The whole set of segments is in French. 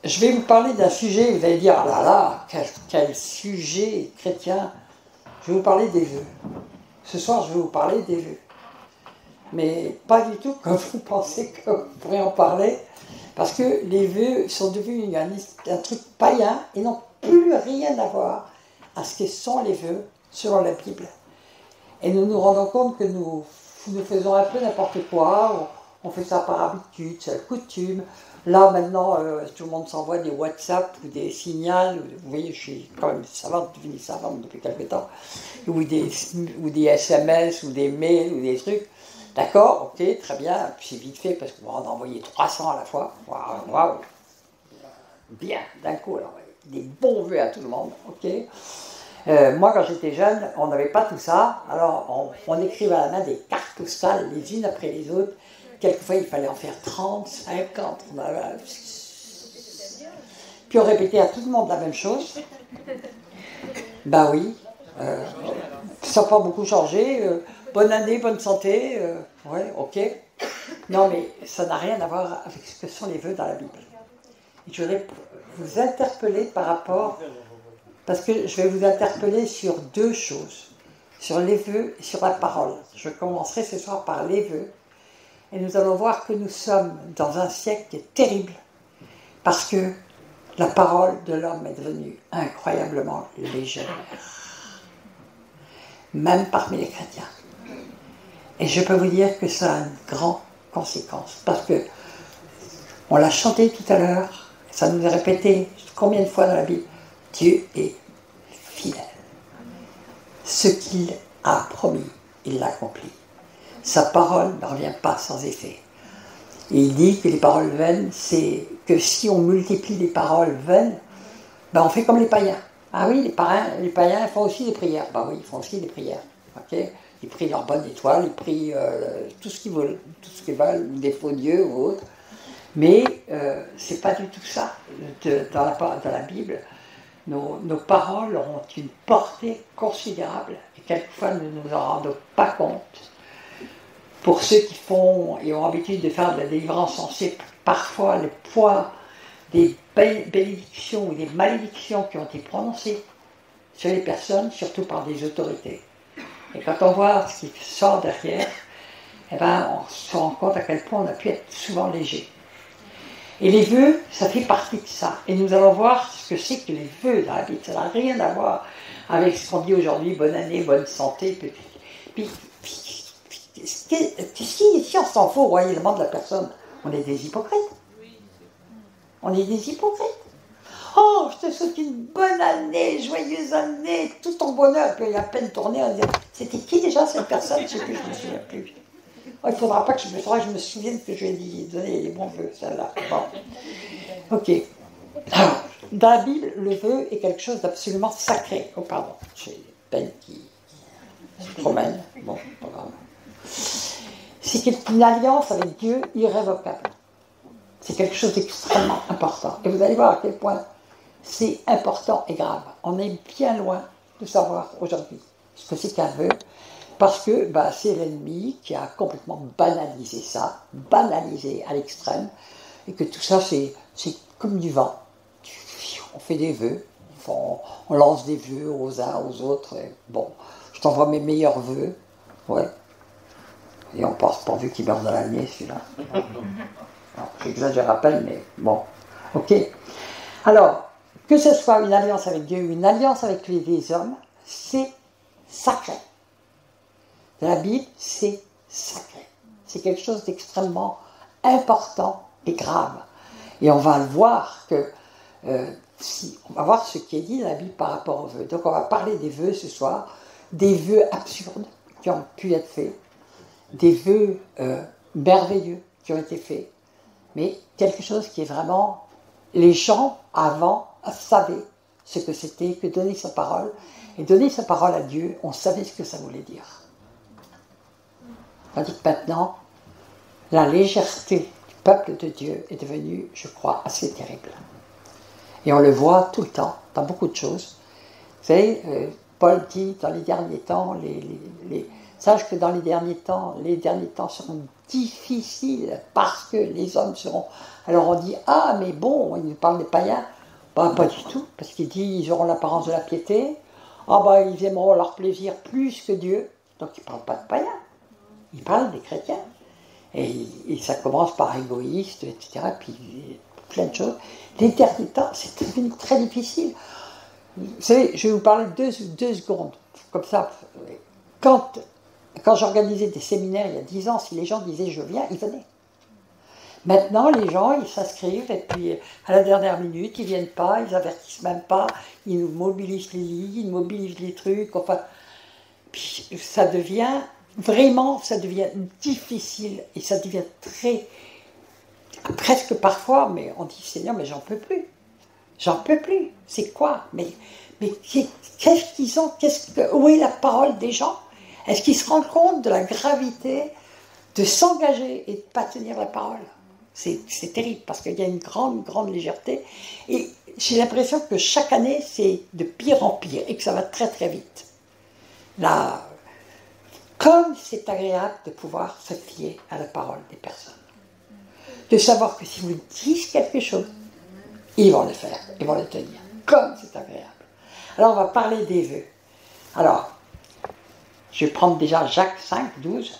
je vais vous parler d'un sujet, vous allez dire, ah là là, quel sujet chrétien. Je vais vous parler des vœux. Ce soir, je vais vous parler des vœux. Mais pas du tout comme vous pensez que vous pourrez en parler, parce que les vœux sont devenus un truc païen et n'ont plus rien à voir à ce que sont les vœux selon la Bible. Et nous nous rendons compte que nous faisons un peu n'importe quoi, on fait ça par habitude, c'est la coutume. Là, maintenant, tout le monde s'envoie des WhatsApp ou des signals. Vous voyez, je suis quand même devenue savante depuis quelque temps. Ou des SMS, ou des mails, ou des trucs. D'accord, ok, très bien. Puis c'est vite fait parce qu'on va en envoyer 300 à la fois. Waouh. Bien, d'un coup, alors, des bons vœux à tout le monde, ok. Moi, quand j'étais jeune, on n'avait pas tout ça. Alors, on écrivait à la main des cartes postales, les unes après les autres. Quelquefois, il fallait en faire 30, 50. Puis on répétait à tout le monde la même chose. Ben oui. Ça n'a pas beaucoup changé. Bonne année, bonne santé. Ouais, ok. Non, mais ça n'a rien à voir avec ce que sont les vœux dans la Bible. Et je voudrais vous interpeller par rapport... Parce que je vais vous interpeller sur deux choses. Sur les vœux et sur la parole. Je commencerai ce soir par les vœux. Et nous allons voir que nous sommes dans un siècle qui est terrible, parce que la parole de l'homme est devenue incroyablement légère, même parmi les chrétiens. Et je peux vous dire que ça a une grande conséquence, parce que on l'a chanté tout à l'heure, ça nous est répété combien de fois dans la Bible, Dieu est fidèle. Ce qu'il a promis, il l'accomplit. Sa parole ne revient pas sans effet. Et il dit que les paroles vaines, c'est que si on multiplie les paroles vaines, ben on fait comme les païens. Ah oui, les païens font aussi des prières. Ben oui, ils font aussi des prières. Okay, ils prient leur bonne étoile, ils prient tout ce qu'ils veulent, ou des faux dieux ou autres. Mais c'est pas du tout ça. Dans la Bible, nos paroles ont une portée considérable. Et quelquefois, nous ne nous en rendons pas compte. Pour ceux qui font et ont l'habitude de faire de la délivrance, on sait parfois le poids des bénédictions ou des malédictions qui ont été prononcées sur les personnes, surtout par des autorités. Et quand on voit ce qui sort derrière, eh ben, on se rend compte à quel point on a pu être souvent léger. Et les vœux, ça fait partie de ça. Et nous allons voir ce que c'est que les vœux dans la Bible. Ça n'a rien à voir avec ce qu'on dit aujourd'hui, bonne année, bonne santé. Puis si on s'en fout au royaume de la personne, on est des hypocrites. On est des hypocrites. Oh, je te souhaite une bonne année, joyeuse année, tout ton bonheur. Puis il a à peine tourné en disant, c'était qui déjà cette personne? Je ne sais plus, je ne me souviens plus. Oh, il ne faudra pas que je me souvienne que je lui ai donné les bons vœux, celle-là. Bon. Ok. Alors, dans la Bible, le vœu est quelque chose d'absolument sacré. Oh, pardon, j'ai peine qui se promène. Bon, pas grave. C'est une alliance avec Dieu irrévocable. C'est quelque chose d'extrêmement important. Et vous allez voir à quel point c'est important et grave. On est bien loin de savoir aujourd'hui ce que c'est qu'un vœu, parce que c'est l'ennemi qui a complètement banalisé ça, banalisé à l'extrême, et que tout ça c'est comme du vent. On fait des vœux, on lance des vœux aux uns, aux autres, et bon, je t'envoie mes meilleurs vœux, ouais. Et on pense pourvu qu'il meurt dans l'année, celui-là. J'exagère à peine, mais bon. Ok. Alors, que ce soit une alliance avec Dieu ou une alliance avec les hommes, c'est sacré. La Bible, c'est sacré. C'est quelque chose d'extrêmement important et grave. Et on va le voir que... on va voir ce qui est dit dans la Bible par rapport aux vœux. Donc on va parler des vœux ce soir, des vœux absurdes qui ont pu être faits, des vœux merveilleux qui ont été faits, mais quelque chose qui est vraiment... Les gens, avant, savaient ce que c'était que donner sa parole. Et donner sa parole à Dieu, on savait ce que ça voulait dire. Tandis que maintenant, la légèreté du peuple de Dieu est devenue, je crois, assez terrible. Et on le voit tout le temps, dans beaucoup de choses. Vous savez, Paul dit, dans les derniers temps, Sache que dans les derniers temps seront difficiles parce que les hommes seront... Alors on dit, ah mais bon, il nous parle des païens. Bah, pas du tout, parce qu'il dit, ils auront l'apparence de la piété. Ah bah, ils aimeront leur plaisir plus que Dieu. Donc il ne parle pas de païens, il parle des chrétiens. Et ça commence par égoïste, etc. Puis plein de choses. Les derniers temps, c'est devenu très difficile. Vous savez, je vais vous parler deux secondes, comme ça. Quand j'organisais des séminaires il y a 10 ans, si les gens disaient je viens, ils venaient. Maintenant, les gens, ils s'inscrivent et puis à la dernière minute, ils ne viennent pas, ils avertissent même pas, ils nous mobilisent les lits, ils mobilisent les trucs, enfin. Puis ça devient difficile et ça devient presque parfois, mais on dit Seigneur, mais j'en peux plus. J'en peux plus. C'est quoi? Mais qu'est-ce qu'ils ont? Où est la parole des gens? Est-ce qu'ils se rendent compte de la gravité de s'engager et de ne pas tenir la parole? C'est terrible parce qu'il y a une grande légèreté. Et j'ai l'impression que chaque année, c'est de pire en pire et que ça va très très vite. Là, comme c'est agréable de pouvoir se fier à la parole des personnes. De savoir que si vous dites quelque chose, ils vont le faire, ils vont le tenir. Comme c'est agréable. Alors on va parler des vœux. Alors, je vais prendre déjà Jacques 5, 12.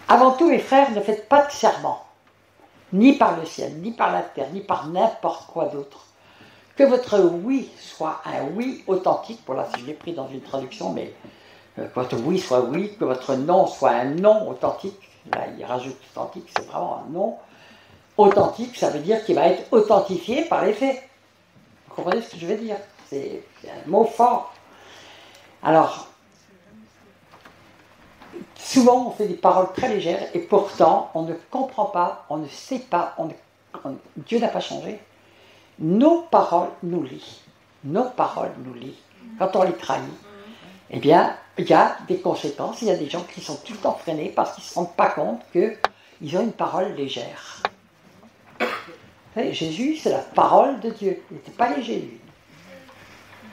Avant tout, mes frères, ne faites pas de serment, ni par le ciel, ni par la terre, ni par n'importe quoi d'autre. Que votre oui soit un oui authentique, pour là, si je l'ai pris dans une traduction, mais que votre oui soit oui, que votre non soit un non authentique. Là, il rajoute authentique, c'est vraiment un non authentique, ça veut dire qu'il va être authentifié par les faits. Vous comprenez ce que je veux dire? C'est un mot fort. Alors, souvent on fait des paroles très légères et pourtant on ne comprend pas, on ne sait pas, Dieu n'a pas changé. Nos paroles nous lient. Nos paroles nous lient. Quand on les trahit, eh bien, il y a des conséquences. Il y a des gens qui sont tout le temps freinés parce qu'ils ne se rendent pas compte qu'ils ont une parole légère. Vous savez, Jésus, c'est la parole de Dieu. Il n'était pas léger, lui.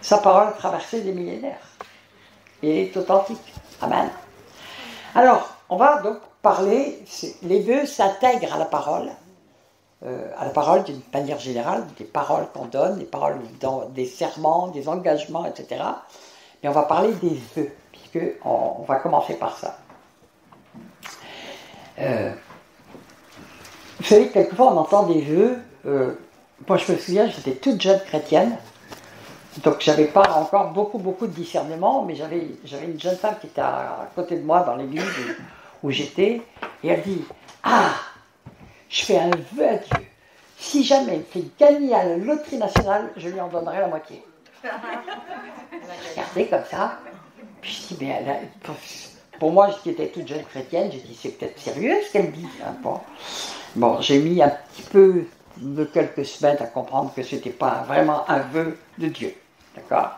Sa parole a traversé des millénaires. Et est authentique. Amen. Alors, on va donc parler, les vœux s'intègrent à la parole d'une manière générale, des paroles qu'on donne, des paroles des serments, des engagements, etc. Mais on va parler des vœux, puisqu'on va commencer par ça. Vous savez, quelquefois on entend des vœux. Moi je me souviens, j'étais toute jeune chrétienne, donc j'avais pas encore beaucoup de discernement, mais j'avais une jeune femme qui était à côté de moi dans l'église où j'étais, et elle dit « Ah, je fais un vœu à Dieu. Si jamais il me fait gagner à la loterie nationale, je lui en donnerai la moitié. » Je regardais comme ça, puis je dis, mais pour moi, qui étais toute jeune chrétienne, j'ai dit, c'est peut-être sérieux ce qu'elle dit. Hein, bon, j'ai mis un petit peu de quelques semaines à comprendre que ce n'était pas vraiment un vœu de Dieu. D'accord?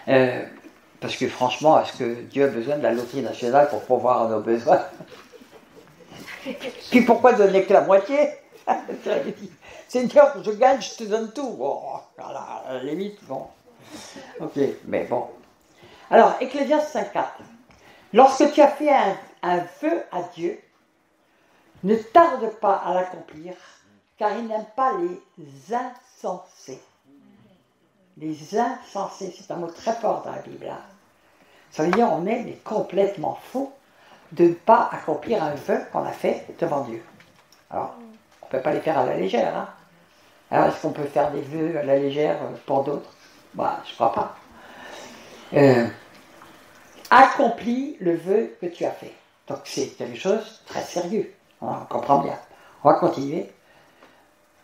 Parce que franchement, est-ce que Dieu a besoin de la loterie nationale pour pourvoir à nos besoins? Puis pourquoi donner que la moitié? Seigneur, je gagne, je te donne tout. Oh, à la limite, bon. Ok, mais bon. Alors, Ecclésiaste 5.4. Lorsque tu as fait un vœu à Dieu, ne tarde pas à l'accomplir, car il n'aime pas les insensés. Les insensés, c'est un mot très fort dans la Bible. Hein. Ça veut dire qu'on est complètement fou de ne pas accomplir un vœu qu'on a fait devant Dieu. Alors, on ne peut pas les faire à la légère. Hein. Alors, est-ce qu'on peut faire des vœux à la légère pour d'autres? Bah, je ne crois pas. Accomplis le vœu que tu as fait. Donc, c'est quelque chose de très sérieux. On comprend bien. On va continuer.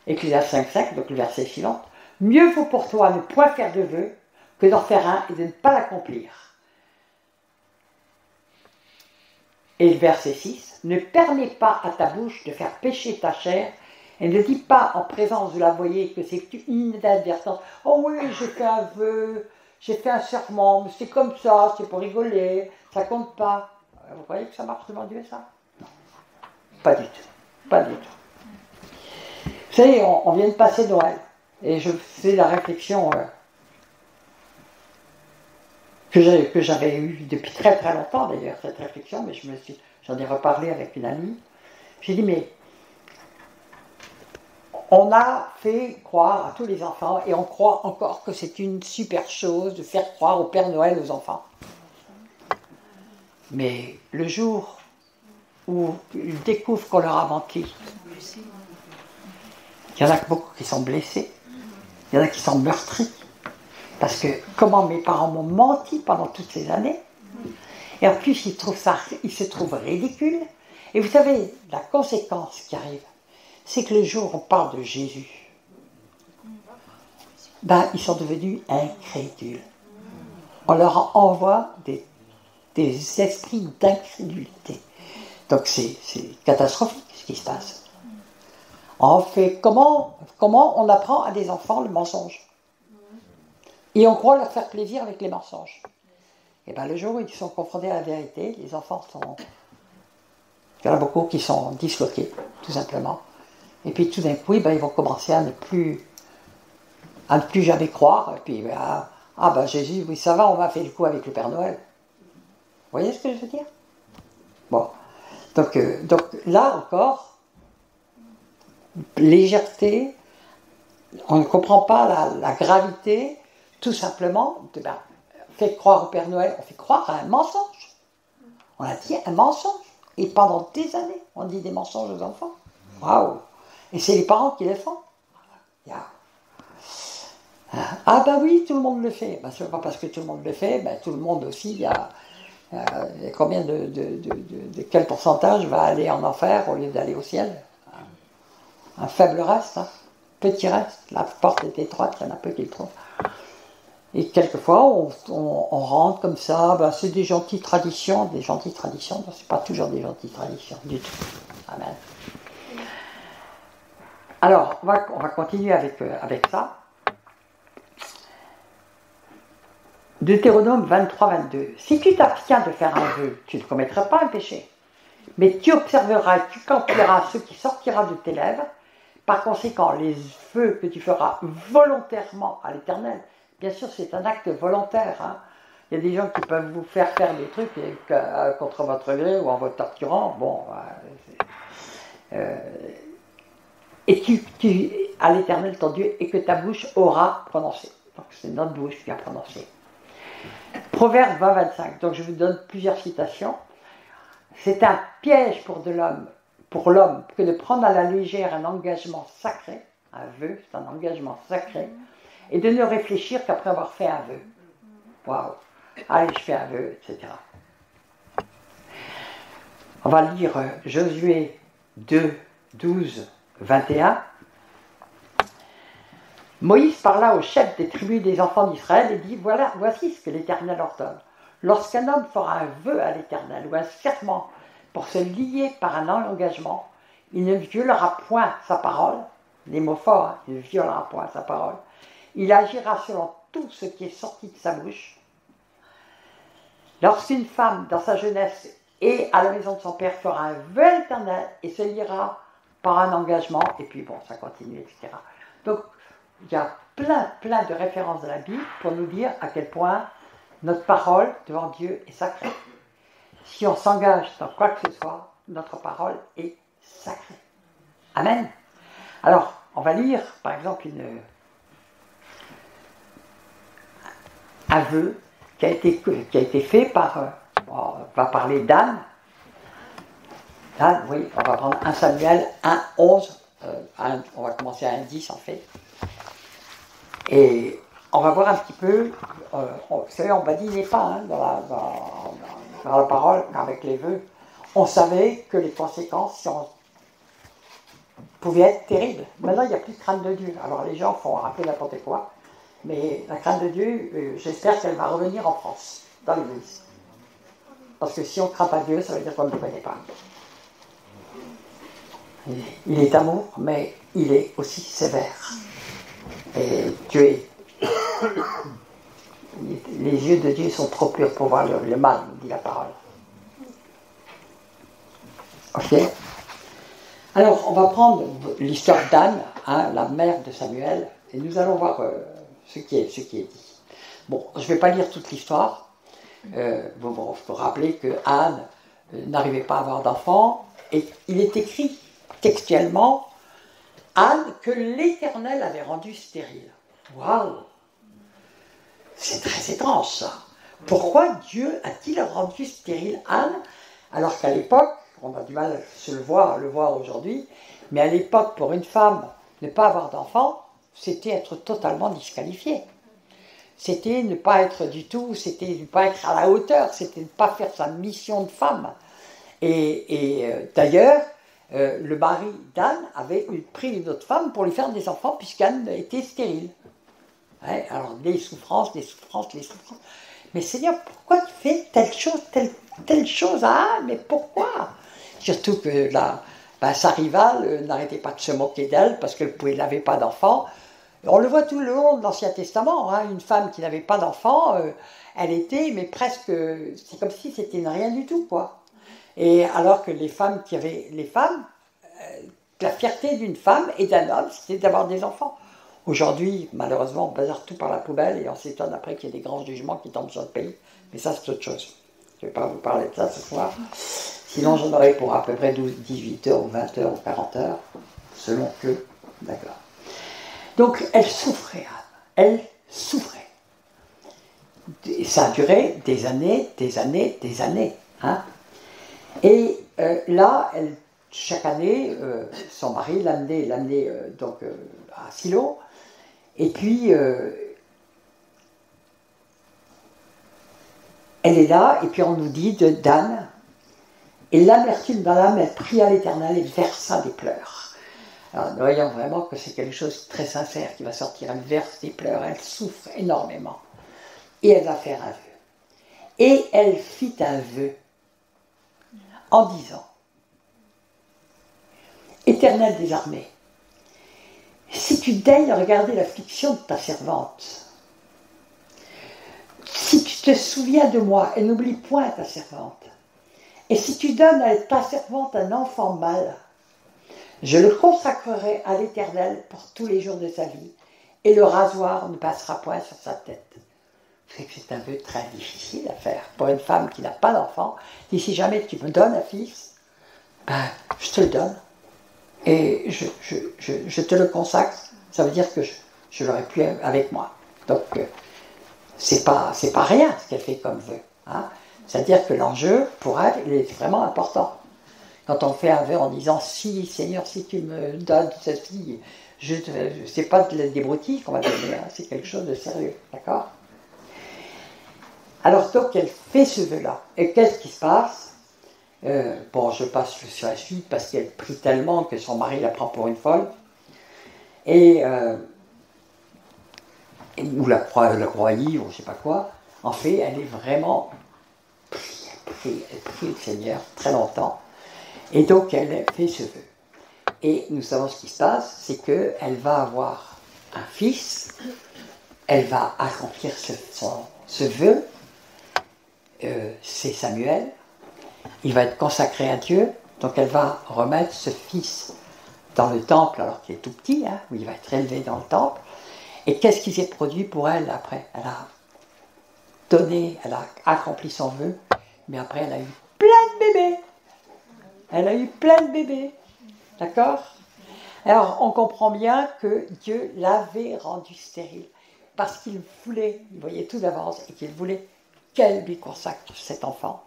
Ecclésiaste 5.5, donc le verset suivant. Mieux vaut pour toi ne point faire de vœu que d'en faire un et de ne pas l'accomplir. Et le verset 6. Ne permets pas à ta bouche de faire pécher ta chair et ne dis pas en présence de la voyée que c'est une inadvertance. Oh oui, j'ai fait un vœu, j'ai fait un serment, mais c'est comme ça, c'est pour rigoler, ça compte pas. Vous croyez que ça marche devant Dieu, ça? Non. Pas du tout. Pas du tout. Vous savez, on vient de passer Noël. Et je fais la réflexion. que j'avais eu depuis très très longtemps d'ailleurs, cette réflexion, mais j'en ai reparlé avec une amie. J'ai dit, mais on a fait croire à tous les enfants, et on croit encore que c'est une super chose de faire croire au Père Noël aux enfants. Mais le jour où ils découvrent qu'on leur a menti, il y en a beaucoup qui sont blessés, il y en a qui sont meurtris, parce que comment mes parents m'ont menti pendant toutes ces années, et en plus ils se trouvent ridicules. Et vous savez, la conséquence qui arrive, c'est que le jour où on parle de Jésus, ben, ils sont devenus incrédules. On leur envoie des esprits d'incrédulité. Donc c'est catastrophique ce qui se passe. En fait, comment on apprend à des enfants le mensonge? Et on croit leur faire plaisir avec les mensonges. Et bien le jour où ils sont confrontés à la vérité, les enfants sont... Il y en a beaucoup qui sont disloqués, tout simplement. Et puis tout d'un coup, ils vont commencer à ne plus jamais croire. Et puis, Jésus, oui, ça va, on m'a fait le coup avec le Père Noël. Vous voyez ce que je veux dire? Bon. Donc là encore, légèreté, on ne comprend pas la gravité, tout simplement, on fait croire au Père Noël, on fait croire à un mensonge. On a dit un mensonge. Et pendant des années, on dit des mensonges aux enfants. Waouh! Et c'est les parents qui les font. Ah ben oui, tout le monde le fait. Ben, c'est pas parce que tout le monde le fait, ben, tout le monde aussi, il y a combien de quel pourcentage va aller en enfer au lieu d'aller au ciel? Un faible reste, hein, petit reste. La porte est étroite, il y en a peu qui le trouvent. Et quelquefois, on rentre comme ça, ben, c'est des gentilles traditions, c'est pas toujours des gentilles traditions du tout. Amen. Alors, on va continuer avec ça. Deutéronome 23-22. Si tu t'abstiens de faire un vœu, tu ne commettras pas un péché. Mais tu observeras et tu quantifieras ce qui sortira de tes lèvres. Par conséquent, les vœux que tu feras volontairement à l'Éternel, bien sûr, c'est un acte volontaire. Hein. Il y a des gens qui peuvent vous faire des trucs contre votre gré ou en vous torturant. Bon, et tu à l'Éternel ton Dieu, et que ta bouche aura prononcé. Donc c'est notre bouche qui a prononcé. Proverbe 20-25. Donc je vous donne plusieurs citations. C'est un piège pour l'homme que de prendre à la légère un engagement sacré, un vœu, c'est un engagement sacré, et de ne réfléchir qu'après avoir fait un vœu. Waouh! Allez, je fais un vœu, etc. On va lire Josué 2, 12, 21. Moïse parla au chef des tribus des enfants d'Israël et dit, voici ce que l'Éternel ordonne. Lorsqu'un homme fera un vœu à l'Éternel ou un serment pour se lier par un engagement, il ne violera point sa parole, les mots forts, hein, il ne violera point sa parole, il agira selon tout ce qui est sorti de sa bouche. Lorsqu'une femme, dans sa jeunesse et à la maison de son père, fera un vœu à l'Éternel et se liera par un engagement, et puis bon, ça continue, etc. Donc, il y a plein de références de la Bible pour nous dire à quel point notre parole devant Dieu est sacrée. Si on s'engage dans quoi que ce soit, notre parole est sacrée. Amen. Alors, on va lire, par exemple, un vœu qui a été fait par, on va parler d'Anne. Anne, oui, on va prendre 1 Samuel 1:11, on va commencer à 1:10 en fait. Et on va voir un petit peu, vous savez, on badinait pas hein, dans la parole, avec les vœux. On savait que les conséquences pouvaient être terribles. Maintenant, il n'y a plus de crainte de Dieu. Alors les gens font un peu n'importe quoi, mais la crainte de Dieu, j'espère qu'elle va revenir en France, dans l'Église. Parce que si on ne craint pas Dieu, ça veut dire qu'on ne le connaît pas. Il est amour, mais il est aussi sévère. Et Dieu les yeux de Dieu sont trop purs pour voir le mal, dit la parole. Ok. Alors, on va prendre l'histoire d'Anne, hein, la mère de Samuel, et nous allons voir ce qui est dit. Bon, je ne vais pas lire toute l'histoire, vous vous rappelez que Anne n'arrivait pas à avoir d'enfant, et il est écrit textuellement Anne que l'Éternel avait rendue stérile. Waouh! C'est très étrange ça. Pourquoi Dieu a-t-il rendu stérile Anne, alors qu'à l'époque, on a du mal à le voir aujourd'hui, mais à l'époque, pour une femme, ne pas avoir d'enfant, c'était être totalement disqualifié. C'était ne pas être du tout, c'était ne pas être à la hauteur, c'était ne pas faire sa mission de femme. D'ailleurs, le mari d'Anne avait pris une autre femme pour lui faire des enfants, puisqu'Anne était stérile. Ouais, alors, les souffrances. Mais Seigneur, pourquoi tu fais telle chose à Anne? Mais pourquoi? Surtout que sa rivale n'arrêtait pas de se moquer d'elle parce qu'elle n'avait pas d'enfant. On le voit tout le long de l'Ancien Testament, hein, une femme qui n'avait pas d'enfant, elle était, mais presque, c'est comme si c'était rien du tout, quoi. Et alors que la fierté d'une femme et d'un homme, c'était d'avoir des enfants. Aujourd'hui, malheureusement, on bazarde tout par la poubelle et on s'étonne après qu'il y ait des grands jugements qui tombent sur le pays. Mais ça, c'est autre chose. Je ne vais pas vous parler de ça ce soir. Sinon, j'en aurai pour à peu près 18 heures ou 20 heures ou 40 heures, selon que. D'accord. Donc, elle souffrait, Anne. Elle souffrait. Et ça a duré des années. Hein. Et là, chaque année, son mari l'amenait à Silo. Et puis, elle est là, et puis on nous dit d'Anne, et l'amertume dans l'âme, elle pria l'Éternel et versa des pleurs. Alors, nous voyons vraiment que c'est quelque chose de très sincère qui va sortir. Elle verse des pleurs, elle souffre énormément. Et elle va faire un vœu. Et elle fit un vœu en disant, Éternel des armées, si tu daignes regarder l'affliction de ta servante, si tu te souviens de moi et n'oublie point ta servante, et si tu donnes à ta servante un enfant mâle, je le consacrerai à l'Éternel pour tous les jours de sa vie, et le rasoir ne passera point sur sa tête. C'est un vœu très difficile à faire pour une femme qui n'a pas d'enfant. Et si jamais tu me donnes un fils, ben, je te le donne. Et je te le consacre, ça veut dire que je l'aurai plus avec moi. Donc, c'est pas rien ce qu'elle fait comme vœu. Hein. C'est-à-dire que l'enjeu, pour elle, il est vraiment important. Quand on fait un vœu en disant, si Seigneur, si tu me donnes cette fille, c'est pas des broutilles qu'on va donner, hein, c'est quelque chose de sérieux, d'accord? Alors, donc, elle fait ce vœu-là. Et qu'est-ce qui se passe? Je passe sur la suite parce qu'elle prie tellement que son mari la prend pour une folle. Ou la croyait, ou je ne sais pas quoi. En fait, elle est vraiment elle prie le Seigneur très longtemps. Et donc, elle fait ce vœu. Et nous savons ce qui se passe, c'est qu'elle va avoir un fils, elle va accomplir ce vœu, c'est Samuel. Il va être consacré à Dieu, donc elle va remettre ce fils dans le temple, alors qu'il est tout petit, hein, où il va être élevé dans le temple. Et qu'est-ce qui s'est produit pour elle après? Elle a donné, elle a accompli son vœu, mais après elle a eu plein de bébés. Elle a eu plein de bébés. D'accord? Alors on comprend bien que Dieu l'avait rendue stérile, parce qu'il voulait, il voyait tout d'avance, et qu'il voulait qu'elle lui consacre cet enfant.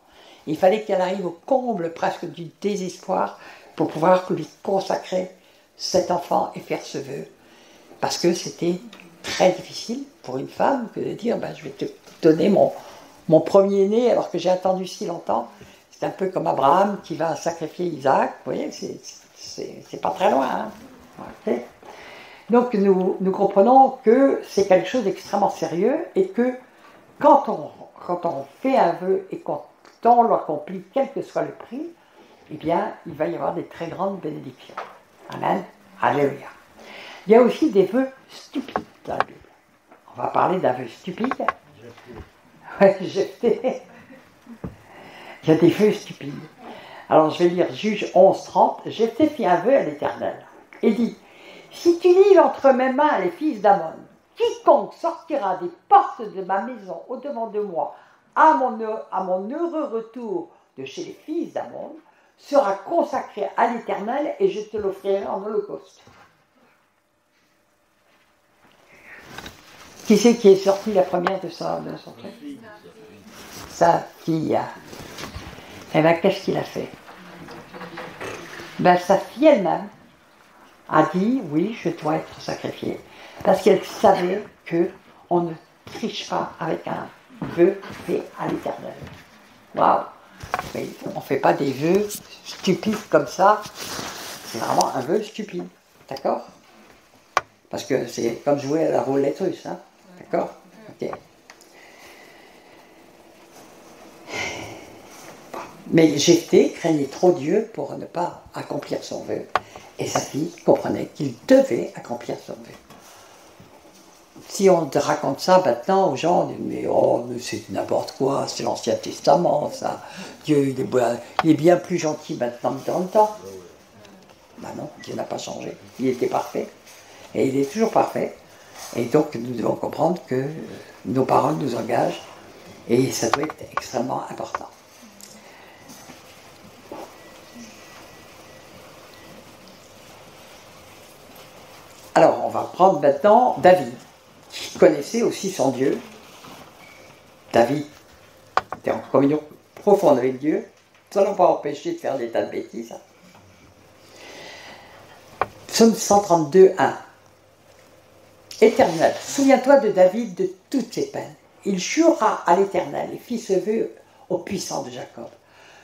Il fallait qu'elle arrive au comble presque du désespoir pour pouvoir lui consacrer cet enfant et faire ce vœu. Parce que c'était très difficile pour une femme que de dire je vais te donner mon premier-né alors que j'ai attendu si longtemps. C'est un peu comme Abraham qui va sacrifier Isaac. Vous voyez, c'est pas très loin. Hein. Okay. Donc nous comprenons que c'est quelque chose d'extrêmement sérieux et que quand on fait un vœu et quand on l'accomplit, quel que soit le prix, eh bien, il va y avoir des très grandes bénédictions. Amen. Alléluia. Il y a aussi des vœux stupides dans la Bible. On va parler d'un vœu stupide. Ouais, Jephthé. Il y a des vœux stupides. Alors, je vais lire Juge 11:30. Jephthé fit un vœu à l'Éternel et dit, si tu livres entre mes mains les fils d'Ammon, quiconque sortira des portes de ma maison au-devant de moi à mon heureux retour de chez les fils d'Amon, sera consacré à l'Éternel et je te l'offrirai en holocauste. Qui c'est qui est sorti la première de son truc? Sa fille. Eh bien, qu'est-ce qu'il a fait? Ben, sa fille elle-même a dit, oui, je dois être sacrifiée. Parce qu'elle savait qu'on ne triche pas avec un vœu fait à l'Éternel. Waouh! On ne fait pas des vœux stupides comme ça. C'est vraiment un vœu stupide. D'accord? Parce que c'est comme jouer à la roulette russe. Hein? D'accord? Ok. Mais Jephthé craignait trop Dieu pour ne pas accomplir son vœu. Et sa fille comprenait qu'il devait accomplir son vœu. Si on te raconte ça maintenant aux gens, on dit mais c'est n'importe quoi, c'est l'Ancien Testament, ça. Dieu il est bien plus gentil maintenant que dans le temps. Ben non, Dieu n'a pas changé. Il était parfait. Et il est toujours parfait. Et donc nous devons comprendre que nos paroles nous engagent et ça doit être extrêmement important. Alors on va prendre maintenant David, qui connaissait aussi son Dieu. David était en communion profonde avec Dieu, ça ne l'a pas empêché de faire des tas de bêtises. Psaume 132, 1. Éternel, souviens-toi de David de toutes ses peines. Il jura à l'Éternel et fit ce vœu au puissant de Jacob.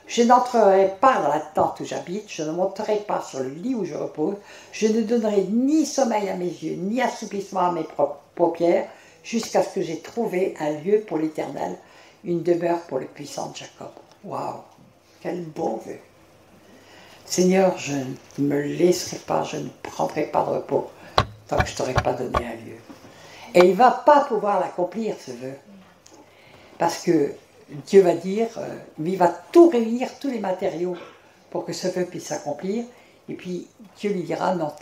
Je n'entrerai pas dans la tente où j'habite, je ne monterai pas sur le lit où je repose, je ne donnerai ni sommeil à mes yeux, ni assoupissement à mes paupières, jusqu'à ce que j'ai trouvé un lieu pour l'Éternel, une demeure pour le puissant de Jacob. Waouh, quel beau vœu! Seigneur, je ne me laisserai pas, je ne prendrai pas de repos tant que je ne t'aurai pas donné un lieu. Et il ne va pas pouvoir l'accomplir, ce vœu. Parce que Dieu va dire, il va tout réunir, tous les matériaux, pour que ce vœu puisse s'accomplir. Et puis Dieu lui dira, non,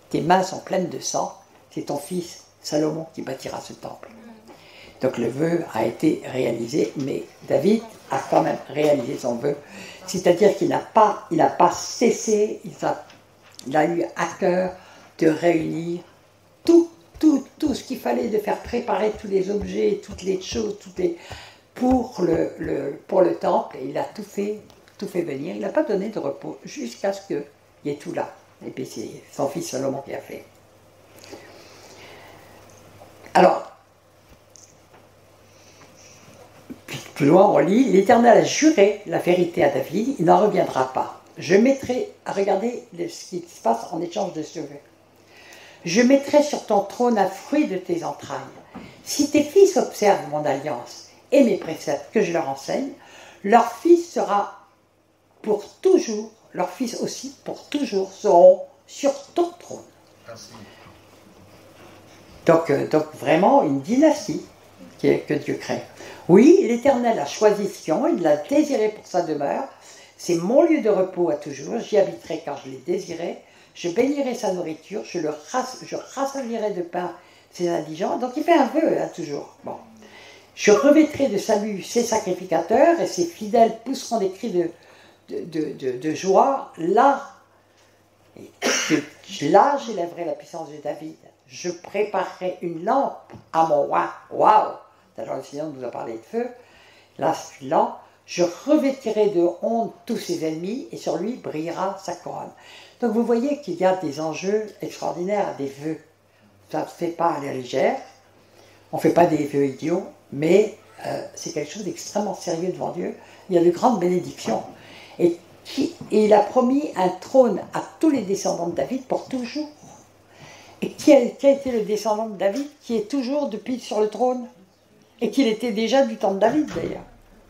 tes mains sont pleines de sang, c'est ton fils Salomon qui bâtira ce temple. Donc le vœu a été réalisé, mais David a quand même réalisé son vœu. C'est-à-dire qu'il n'a pas cessé, il a eu à cœur de réunir tout ce qu'il fallait, de faire préparer tous les objets, toutes les choses, pour le temple. Et il a tout fait venir. Il n'a pas donné de repos jusqu'à ce qu'il y ait tout là. Et puis c'est son fils Salomon qui a fait. Alors, plus loin, on lit, l'Éternel a juré la vérité à David, il n'en reviendra pas. Je mettrai, regardez ce qui se passe en échange de ce vœu. Je mettrai sur ton trône un fruit de tes entrailles. Si tes fils observent mon alliance et mes préceptes que je leur enseigne, leur fils sera pour toujours, leurs fils aussi pour toujours seront sur ton trône. Merci. Donc vraiment une dynastie que Dieu crée. Oui, l'Éternel a choisi Sion, il l'a désiré pour sa demeure. C'est mon lieu de repos à toujours, j'y habiterai car je l'ai désiré. Je bénirai sa nourriture, je rassasirai de pain ses indigents. Donc il fait un vœu, là, toujours. Bon. Je revêtrai de salut ses sacrificateurs et ses fidèles pousseront des cris de joie. Là, j'élèverai la puissance de David. Je préparerai une lampe à mon roi. Waouh! Alors le Seigneur nous a parlé de feu. Là, celui-là, je revêtirai de honte tous ses ennemis et sur lui brillera sa couronne. Donc vous voyez qu'il y a des enjeux extraordinaires à des vœux. Ça ne se fait pas à la légère. On ne fait pas des vœux idiots, mais c'est quelque chose d'extrêmement sérieux devant Dieu. Il y a de grandes bénédictions. Et il a promis un trône à tous les descendants de David pour toujours. Et qui a été le descendant de David qui est toujours depuis sur le trône? Et qu'il était déjà du temps de David d'ailleurs.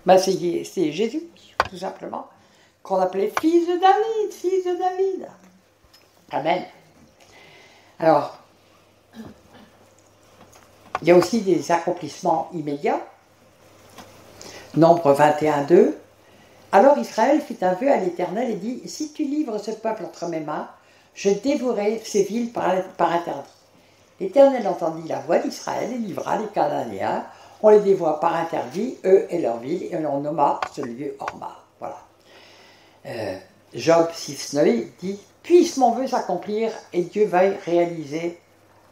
Ben, c'est Jésus, tout simplement, qu'on appelait fils de David, fils de David. Amen. Alors, il y a aussi des accomplissements immédiats. Nombre 21, 2. Alors Israël fit un vœu à l'Éternel et dit, si tu livres ce peuple entre mes mains, je dévorerai ces villes par interdit. L'Éternel entendit la voix d'Israël et livra les Cananéens on les dévoie par interdit, eux et leur ville, et on nomma ce lieu Horma. Voilà. Job 6,9 dit « Puisse mon vœu s'accomplir et Dieu veuille réaliser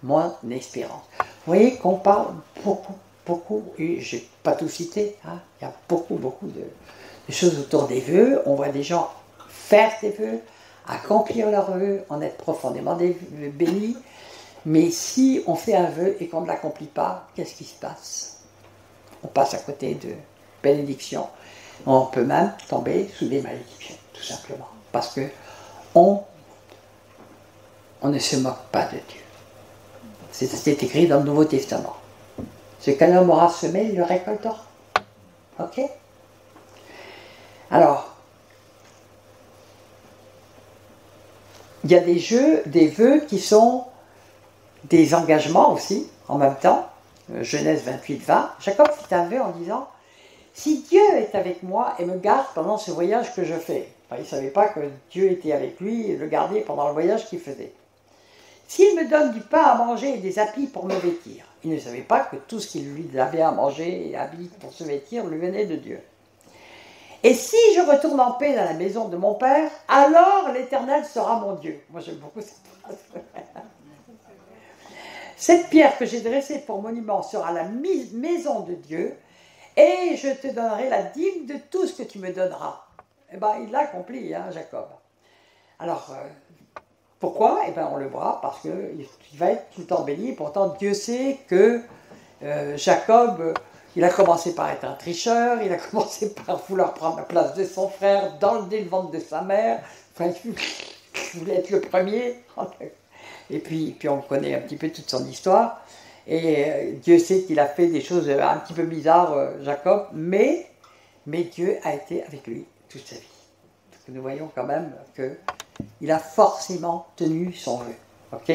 mon espérance. » Vous voyez qu'on parle beaucoup, et je n'ai pas tout cité, hein, il y a beaucoup de choses autour des vœux. On voit des gens faire des vœux, accomplir leurs vœux, en être profondément bénis. Mais si on fait un vœu et qu'on ne l'accomplit pas, qu'est-ce qui se passe? On passe à côté de bénédictions. On peut même tomber sous des malédictions, tout simplement. Parce que on ne se moque pas de Dieu. C'est écrit dans le Nouveau Testament. Ce qu'un homme aura semé, il le récoltera. Ok? Alors, il y a des vœux qui sont des engagements aussi, en même temps. Genèse 28-20. Jacob fit un vœu en disant « Si Dieu est avec moi et me garde pendant ce voyage que je fais. » Enfin, il ne savait pas que Dieu était avec lui et le gardait pendant le voyage qu'il faisait. « S'il me donne du pain à manger et des habits pour me vêtir. » Il ne savait pas que tout ce qu'il lui avait à manger et habits pour se vêtir lui venait de Dieu. « Et si je retourne en paix dans la maison de mon père, alors l'Éternel sera mon Dieu. » Moi j'aime beaucoup cette phrase. « Cette pierre que j'ai dressée pour monument sera la maison de Dieu, et je te donnerai la dîme de tout ce que tu me donneras. » Eh bien, il l'a accompli, hein, Jacob. Alors, pourquoi? Eh bien, on le voit, parce qu'il va être tout le temps béni. Pourtant, Dieu sait que Jacob, il a commencé par être un tricheur, il a commencé par vouloir prendre la place de son frère dans le ventre de sa mère. Enfin, il voulait être le premier. Et puis on connaît un petit peu toute son histoire. Et Dieu sait qu'il a fait des choses un petit peu bizarres, Jacob, mais Dieu a été avec lui toute sa vie. Parce que nous voyons quand même qu'il a forcément tenu son vœu. Ok?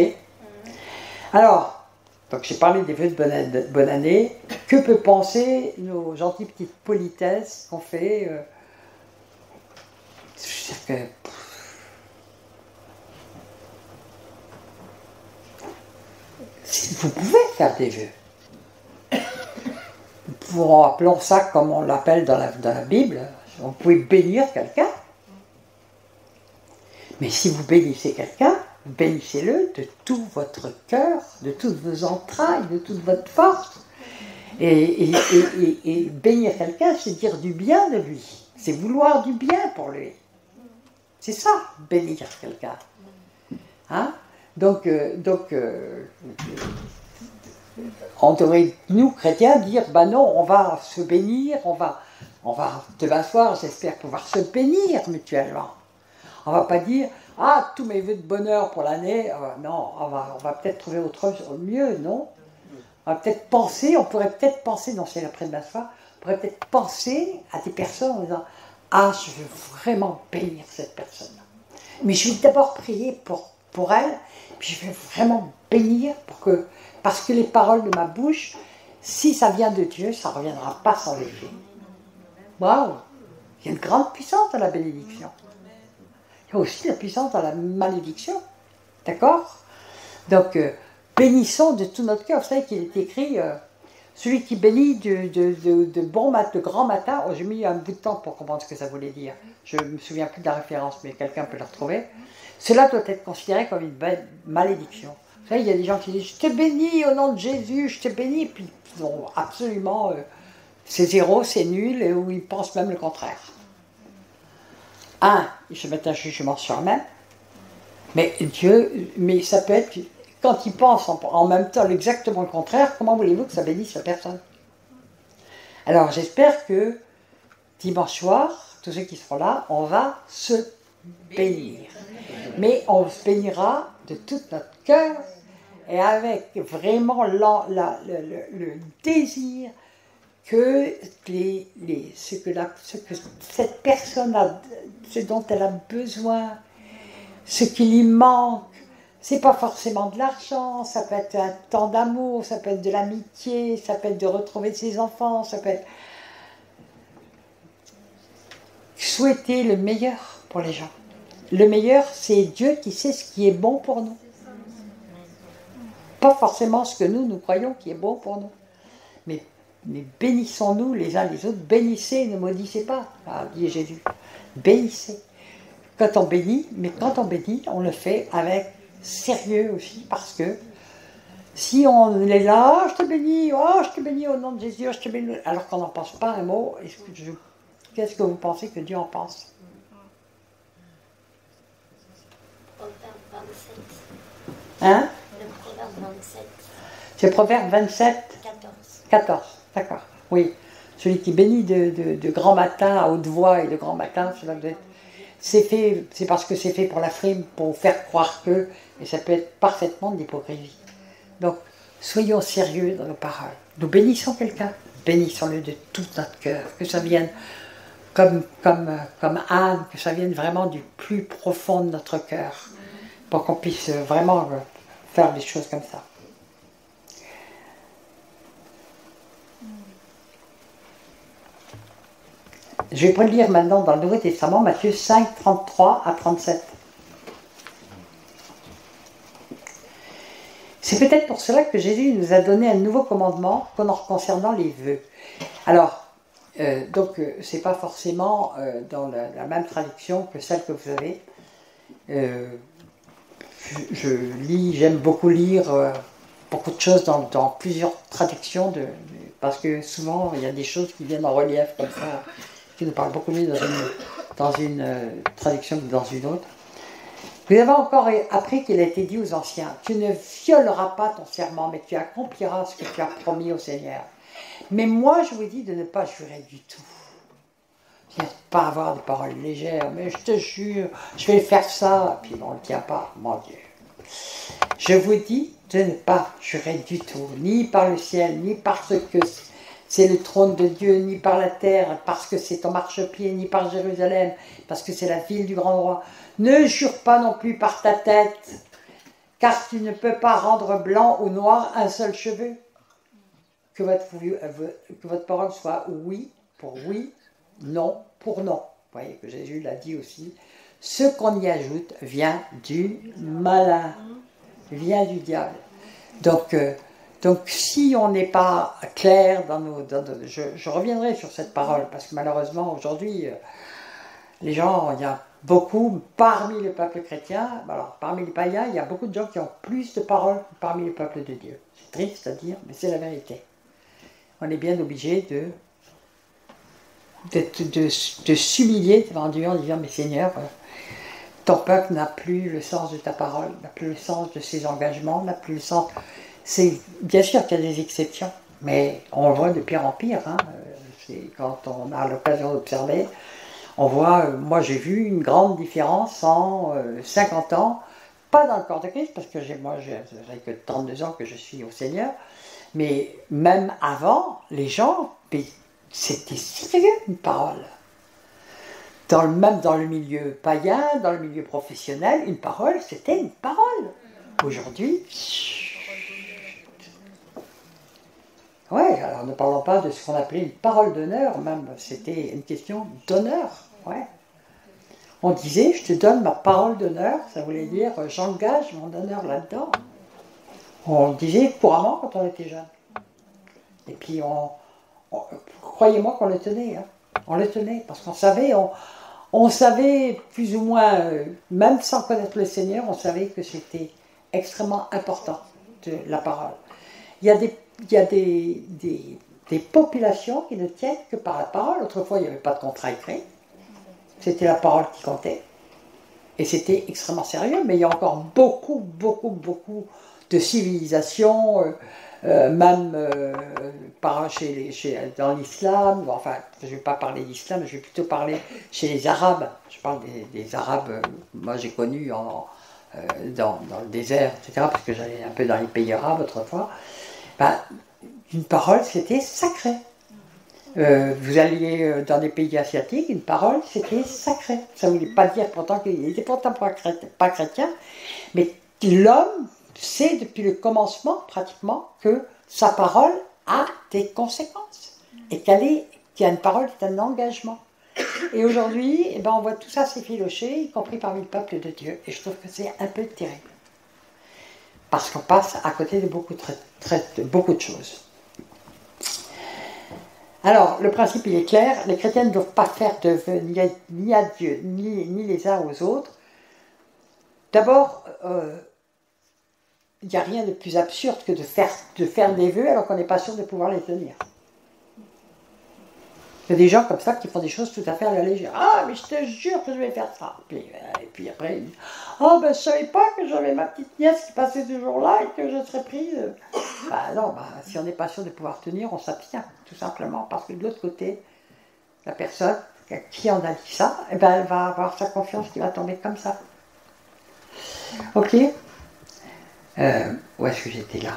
Alors, donc j'ai parlé des vœux de bonne année. Que peut penser nos gentilles petites politesses qu'on fait je veux dire que... Vous pouvez faire des vœux. Appelons ça comme on l'appelle dans la Bible. Vous pouvez bénir quelqu'un. Mais si vous bénissez quelqu'un, bénissez-le de tout votre cœur, de toutes vos entrailles, de toute votre force. Et bénir quelqu'un, c'est dire du bien de lui. C'est vouloir du bien pour lui. C'est ça, bénir quelqu'un. Hein? Donc, on devrait, nous, chrétiens, dire, ben non, on va se bénir, on va demain soir, j'espère pouvoir se bénir mutuellement. On ne va pas dire, ah, tous mes vœux de bonheur pour l'année, non, on va peut-être trouver autre chose mieux, non? On va peut-être penser, on pourrait peut-être penser, non, c'est l'après-demain soir, on pourrait peut-être penser à des personnes en disant, ah, je veux vraiment bénir cette personne. Mais je vais d'abord prier pour elle, puis je vais vraiment bénir parce que les paroles de ma bouche, si ça vient de Dieu, ça ne reviendra pas sans effet. Waouh! Il y a une grande puissance dans la bénédiction. Il y a aussi la puissance dans la malédiction. D'accord? Donc, bénissons de tout notre cœur. Vous savez qu'il est écrit, celui qui bénit de grand matin. Oh, j'ai mis un bout de temps pour comprendre ce que ça voulait dire. Je ne me souviens plus de la référence, mais quelqu'un peut la retrouver. Cela doit être considéré comme une malédiction. Vous savez, il y a des gens qui disent « Je te bénis au nom de Jésus, je te bénis », et puis ils ont absolument, c'est zéro, c'est nul, et où ils pensent même le contraire. Ils se mettent un jugement sur eux-mêmes, mais ça peut être, quand ils pensent en même temps exactement le contraire, comment voulez-vous que ça bénisse la personne? Alors j'espère que dimanche soir, tous ceux qui seront là, on va se bénir. Mais on se bénira de tout notre cœur et avec vraiment le désir que ce que cette personne a, ce dont elle a besoin, ce qui lui manque, c'est pas forcément de l'argent, ça peut être un temps d'amour, ça peut être de l'amitié, ça peut être de retrouver ses enfants, ça peut être souhaiter le meilleur pour les gens. Le meilleur, c'est Dieu qui sait ce qui est bon pour nous. Pas forcément ce que nous croyons qui est bon pour nous. Mais mais bénissons-nous les uns les autres, bénissez, ne maudissez pas, dit Jésus. Bénissez. Quand on bénit, mais quand on bénit, on le fait avec sérieux aussi, parce que si on est là, oh, je te bénis au nom de Jésus, je te bénis, alors qu'on n'en pense pas un mot, qu'est-ce que vous pensez que Dieu en pense? Proverbe 27. Hein? Le proverbe 27. C'est Proverbe 27, 14. D'accord. Oui. Celui qui bénit de grand matin à haute voix et de grand matin, c'est parce que c'est fait pour la frime, pour faire croire que, et ça peut être parfaitement de l'hypocrisie. Donc, soyons sérieux dans nos paroles. Nous bénissons quelqu'un, bénissons-le de tout notre cœur, que ça vienne comme Anne, que ça vienne vraiment du plus profond de notre cœur, pour qu'on puisse vraiment faire des choses comme ça. Je vais lire maintenant dans le Nouveau Testament, Matthieu 5, 33 à 37. C'est peut-être pour cela que Jésus nous a donné un nouveau commandement concernant les vœux. Alors, c'est pas forcément dans la même traduction que celle que vous avez. J'aime beaucoup lire beaucoup de choses dans plusieurs traductions, parce que souvent il y a des choses qui viennent en relief comme ça, qui nous parlent beaucoup mieux dans une traduction que dans une autre. Vous avez encore appris qu'il a été dit aux anciens, tu ne violeras pas ton serment, mais tu accompliras ce que tu as promis au Seigneur. Mais moi, je vous dis de ne pas jurer du tout. De ne pas avoir des paroles légères, mais je te jure, je vais faire ça, puis on ne le tient pas, mon Dieu. Je vous dis de ne pas jurer du tout, ni par le ciel, ni parce que c'est le trône de Dieu, ni par la terre, parce que c'est ton marchepied, ni par Jérusalem, parce que c'est la ville du grand roi. Ne jure pas non plus par ta tête, car tu ne peux pas rendre blanc ou noir un seul cheveu. Que votre parole soit oui pour oui, non pour non. Vous voyez que Jésus l'a dit aussi. Ce qu'on y ajoute vient du malin, vient du diable. Donc si on n'est pas clair je reviendrai sur cette parole, parce que malheureusement aujourd'hui, les gens, il y a beaucoup, parmi le peuple chrétien, alors parmi les païens, il y a beaucoup de gens qui ont plus de paroles que parmi le peuple de Dieu. C'est triste à dire, mais c'est la vérité. On est bien obligé de s'humilier devant Dieu en disant, mais Seigneur, ton peuple n'a plus le sens de ta parole, n'a plus le sens de ses engagements, n'a plus le sens... C'est bien sûr qu'il y a des exceptions, mais on le voit de pire en pire. Quand on a l'occasion d'observer, on voit, moi j'ai vu une grande différence en 50 ans, pas dans le corps de Christ, parce que j'ai que 32 ans que je suis au Seigneur, mais même avant, les gens, c'était sérieux une parole. Même dans le milieu païen, dans le milieu professionnel, une parole, c'était une parole. Aujourd'hui, ouais, alors ne parlons pas de ce qu'on appelait une parole d'honneur, même, c'était une question d'honneur, ouais. On disait, je te donne ma parole d'honneur, ça voulait dire, j'engage mon honneur là-dedans. On le disait couramment quand on était jeune. Et puis, croyez-moi qu'on le tenait, hein. On le tenait, parce qu'on savait, on savait plus ou moins, même sans connaître le Seigneur, on savait que c'était extrêmement important, la parole. Il y a des populations qui ne tiennent que par la parole. Autrefois, il n'y avait pas de contrat écrit. C'était la parole qui comptait. Et c'était extrêmement sérieux, mais il y a encore beaucoup de civilisations, même dans l'islam, enfin, je ne vais pas parler d'islam, je vais plutôt parler chez les Arabes. Je parle des Arabes, moi j'ai connu dans le désert, etc., parce que j'allais un peu dans les pays arabes autrefois. Une parole, c'était sacré. Vous alliez dans des pays asiatiques, une parole, c'était sacré. Ça ne voulait pas dire pourtant qu'il n'était pourtant pas chrétien, mais l'homme sait depuis le commencement, pratiquement, que sa parole a des conséquences. Et qu'il y a une parole qui est un engagement. Et aujourd'hui, on voit tout ça s'effilocher, y compris parmi le peuple de Dieu. Et je trouve que c'est un peu terrible. Parce qu'on passe à côté de beaucoup de choses. Alors, le principe, il est clair. Les chrétiens ne doivent pas faire de vœux ni à Dieu, ni les uns aux autres. D'abord, il n'y a rien de plus absurde que de faire des vœux alors qu'on n'est pas sûr de pouvoir les tenir. Il y a des gens comme ça qui font des choses tout à fait à la légère. Ah, mais je te jure que je vais faire ça. Et puis après, ils disent, oh, ben je ne savais pas que j'avais ma petite nièce qui passait ce jour-là et que je serais prise. Non, si on n'est pas sûr de pouvoir tenir, on s'abstient, tout simplement. Parce que de l'autre côté, la personne à qui on a dit ça, eh ben, elle va avoir sa confiance qui va tomber comme ça. Ok. Où est-ce que j'étais là?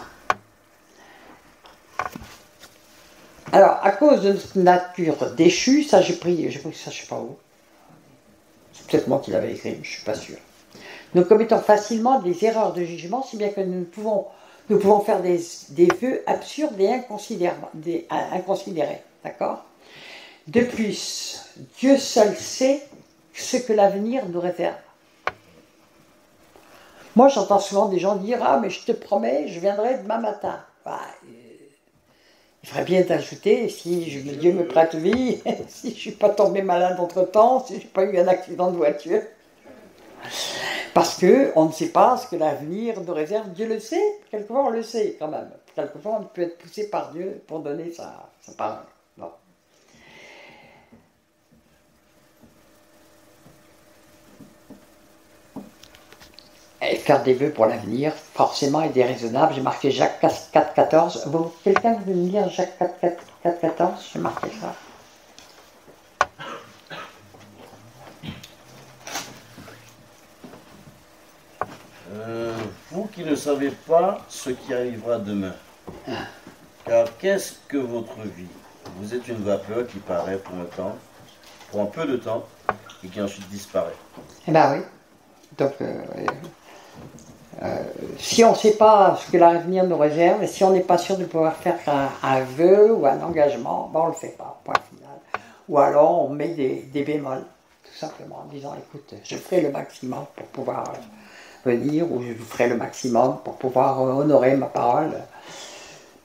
Alors, à cause de notre nature déchue, ça j'ai pris ça je sais pas où. C'est peut-être moi qui l'avais écrit, je suis pas sûr. Nous commettons facilement des erreurs de jugement, si bien que nous pouvons faire des vœux absurdes et inconsidérés. D'accord? De plus, Dieu seul sait ce que l'avenir nous réserve. Moi, j'entends souvent des gens dire « Ah, mais je te promets, je viendrai demain matin. » Il faudrait bien t'ajouter, si Dieu me prête vie, si je ne suis pas tombé malade entre-temps, si je n'ai pas eu un accident de voiture. Parce qu'on ne sait pas ce que l'avenir nous réserve. Dieu le sait, quelquefois on le sait quand même. Quelquefois on peut être poussé par Dieu pour donner sa parole. Bon. Et faire des vœux pour l'avenir, forcément, est déraisonnable. J'ai marqué Jacques 4,14. Quelqu'un veut me lire Jacques 4,14? J'ai marqué ça. Vous qui ne savez pas ce qui arrivera demain, car qu'est-ce que votre vie? Vous êtes une vapeur qui paraît pour un peu de temps, et qui ensuite disparaît. Eh bien oui. Donc, si on ne sait pas ce que l'avenir nous réserve, et si on n'est pas sûr de pouvoir faire un vœu ou un engagement, on ne le fait pas, point final. Ou alors on met des bémols, tout simplement, en disant, écoute, je ferai le maximum pour pouvoir venir, ou je ferai le maximum pour pouvoir honorer ma parole.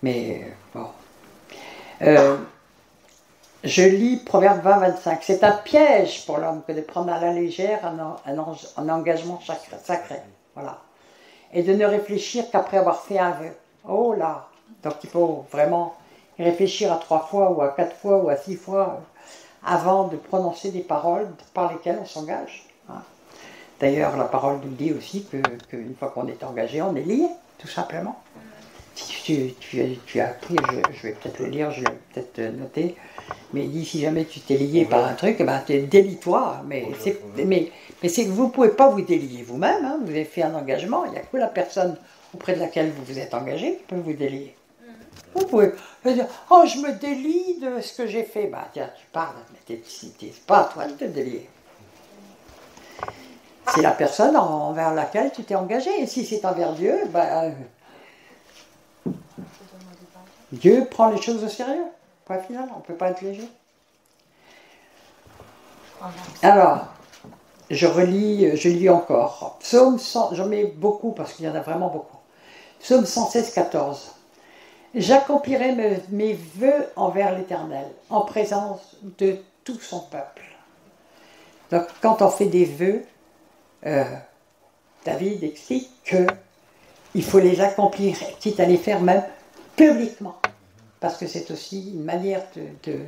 Mais bon. Je lis Proverbe 20-25. C'est un piège pour l'homme que de prendre à la légère un engagement sacré. Voilà. Et de ne réfléchir qu'après avoir fait un vœu. Oh là! Donc il faut vraiment réfléchir à 3 fois, ou à 4 fois, ou à 6 fois, avant de prononcer des paroles par lesquelles on s'engage. Hein. D'ailleurs, la parole nous dit aussi qu'une fois qu'on est engagé, on est lié, tout simplement. Si tu as appris, je vais peut-être le lire, je l'ai peut-être noté, mais il dit, si jamais tu t'es lié par un truc, ben, délie-toi, mais c'est que vous ne pouvez pas vous délier vous-même, hein, vous avez fait un engagement, il n'y a que la personne auprès de laquelle vous vous êtes engagé qui peut vous délier. Vous pouvez dire, oh, je me délie de ce que j'ai fait, ben tiens, tu parles, mais c'est pas à toi de te délier. C'est la personne envers laquelle tu t'es engagé, et si c'est envers Dieu, ben... Dieu prend les choses au sérieux. Point final, on ne peut pas être léger. Alors, je lis encore. Psaume 100, j'en mets beaucoup parce qu'il y en a vraiment beaucoup. Psaume 116, 14. J'accomplirai mes vœux envers l'Éternel, en présence de tout son peuple. Donc, quand on fait des vœux, David explique qu'il faut les accomplir, quitte à les faire même publiquement, parce que c'est aussi une manière de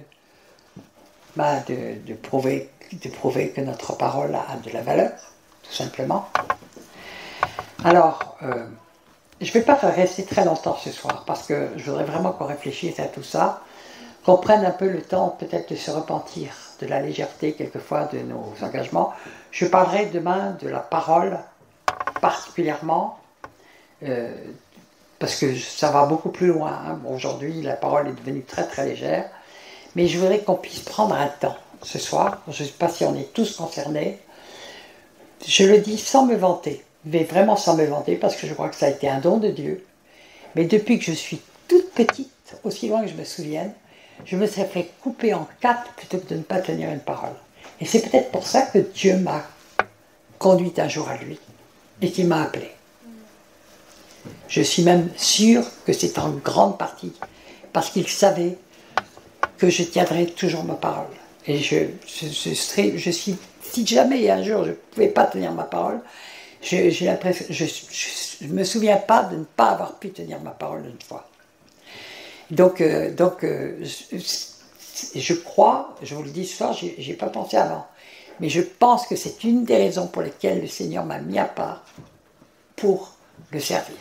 prouver que notre parole a de la valeur, tout simplement. Alors, je ne vais pas rester très longtemps ce soir, parce que je voudrais vraiment qu'on réfléchisse à tout ça, qu'on prenne un peu le temps peut-être de se repentir de la légèreté quelquefois de nos engagements. Je parlerai demain de la parole particulièrement, parce que ça va beaucoup plus loin. Hein. Bon, aujourd'hui, la parole est devenue très très légère, mais je voudrais qu'on puisse prendre un temps ce soir. Je ne sais pas si on est tous concernés. Je le dis sans me vanter, mais vraiment sans me vanter, parce que je crois que ça a été un don de Dieu. Mais depuis que je suis toute petite, aussi loin que je me souvienne, je me serais fait couper en 4 plutôt que de ne pas tenir une parole. Et c'est peut-être pour ça que Dieu m'a conduite un jour à lui et qu'il m'a appelé. Je suis même sûre que c'est en grande partie parce qu'il savait que je tiendrai toujours ma parole. Et je suis, si jamais un jour je ne pouvais pas tenir ma parole, j'ai l'impression, je ne me souviens pas de ne pas avoir pu tenir ma parole une fois. Donc, je crois, je vous le dis ce soir, j'ai pas pensé avant, mais je pense que c'est une des raisons pour lesquelles le Seigneur m'a mis à part pour le servir.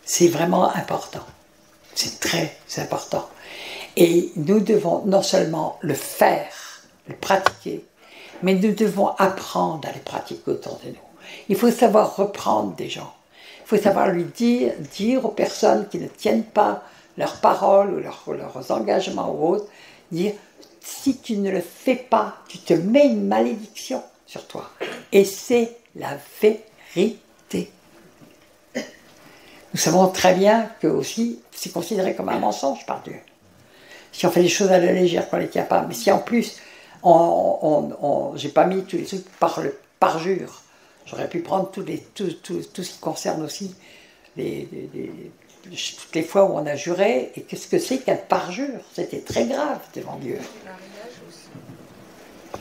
C'est vraiment important. C'est très important. Et nous devons non seulement le faire, le pratiquer, mais nous devons apprendre à les pratiquer autour de nous. Il faut savoir reprendre des gens. Il faut savoir lui dire aux personnes qui ne tiennent pas leurs paroles ou leurs engagements ou autres, dire, si tu ne le fais pas, tu te mets une malédiction sur toi. Et c'est la vérité. Nous savons très bien que aussi, c'est considéré comme un mensonge par Dieu. Si on fait les choses à la légère, qu'on ne les tient pas. Mais si en plus, j'ai pas mis tous les trucs par le parjure, j'aurais pu prendre tout ce qui concerne aussi toutes les fois où on a juré. Et qu'est-ce que c'est qu'un parjure? C'était très grave devant Dieu.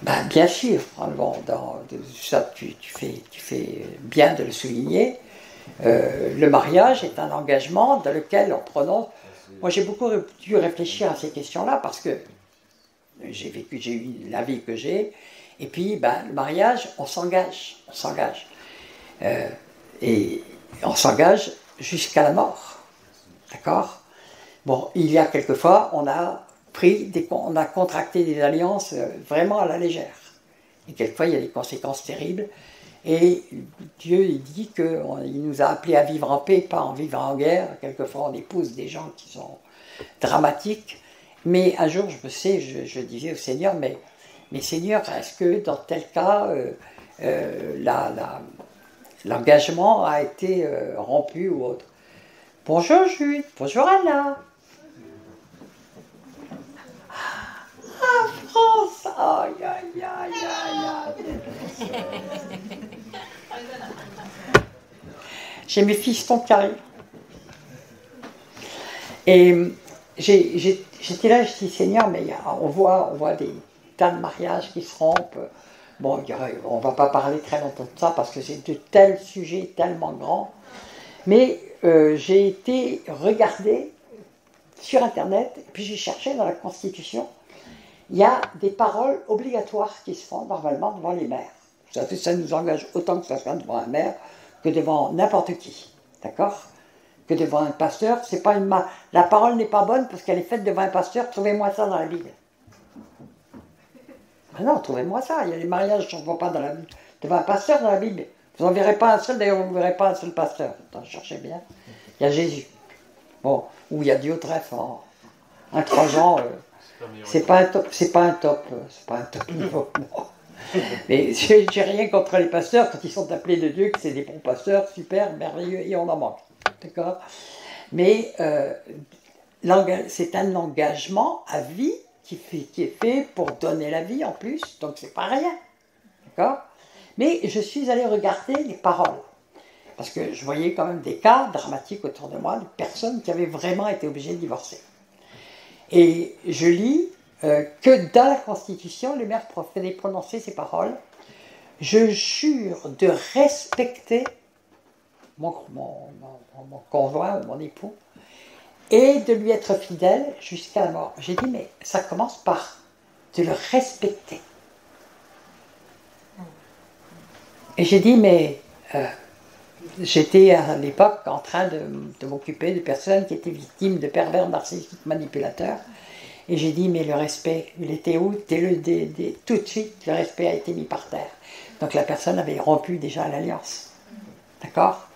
Ben, bien sûr, ça tu fais bien de le souligner. Le mariage est un engagement dans lequel on prononce. Moi, j'ai beaucoup dû réfléchir à ces questions-là parce que j'ai eu la vie que j'ai. Et puis, le mariage, on s'engage. Et on s'engage jusqu'à la mort. D'accord? Bon, il y a quelquefois, on a contracté des alliances vraiment à la légère. Et quelquefois, il y a des conséquences terribles. Et Dieu, il dit qu'il nous a appelés à vivre en paix, pas en vivre en guerre. Quelquefois, on épouse des gens qui sont dramatiques. Mais un jour, je disais au Seigneur, mais Seigneur, est-ce que dans tel cas, l'engagement a été rompu ou autre? Bonjour Jude, bonjour Anna. Ah, France, aïe, aïe, aïe, aïe, aïe. J'ai mes fistons qui arrivent. Et j'étais là, je dis Seigneur, mais on voit des tas de mariages qui se rompent. Bon, on ne va pas parler très longtemps de ça parce que c'est de tels sujets tellement grands. Mais j'ai été regarder sur Internet, et puis j'ai cherché dans la Constitution, il y a des paroles obligatoires qui se font normalement devant les maires. Ça nous engage autant que ça soit devant un maire que devant n'importe qui. D'accord? Que devant un pasteur. C'est pas la parole n'est pas bonne parce qu'elle est faite devant un pasteur. Trouvez-moi ça dans la Bible. Ben non, trouvez-moi ça. Il y a des mariages qui ne vont pas devant un pasteur dans la Bible. Vous n'en verrez pas un seul, d'ailleurs vous ne verrez pas un seul pasteur. Attends, cherchez bien. Il y a Jésus. Bon, ou il y a Diotrephe en 3 ans. C'est pas un top niveau. Mais j'ai rien contre les pasteurs quand ils sont appelés de Dieu, que c'est des bons pasteurs, super, merveilleux, et on en manque. D'accord? Mais c'est un engagement à vie qui est fait pour donner la vie en plus, donc c'est pas rien. D'accord? Mais je suis allé regarder les paroles. Parce que je voyais quand même des cas dramatiques autour de moi, de personnes qui avaient vraiment été obligées de divorcer. Et je lis que dans la Constitution, le maire venait prononcer ces paroles. Je jure de respecter mon conjoint ou mon époux et de lui être fidèle jusqu'à la mort. J'ai dit, mais ça commence par de le respecter. Et j'ai dit, mais j'étais à l'époque en train de m'occuper de personnes qui étaient victimes de pervers narcissiques manipulateurs. Et j'ai dit, mais le respect, il était où? Tout de suite, le respect a été mis par terre. Donc la personne avait rompu déjà l'alliance. D'accord?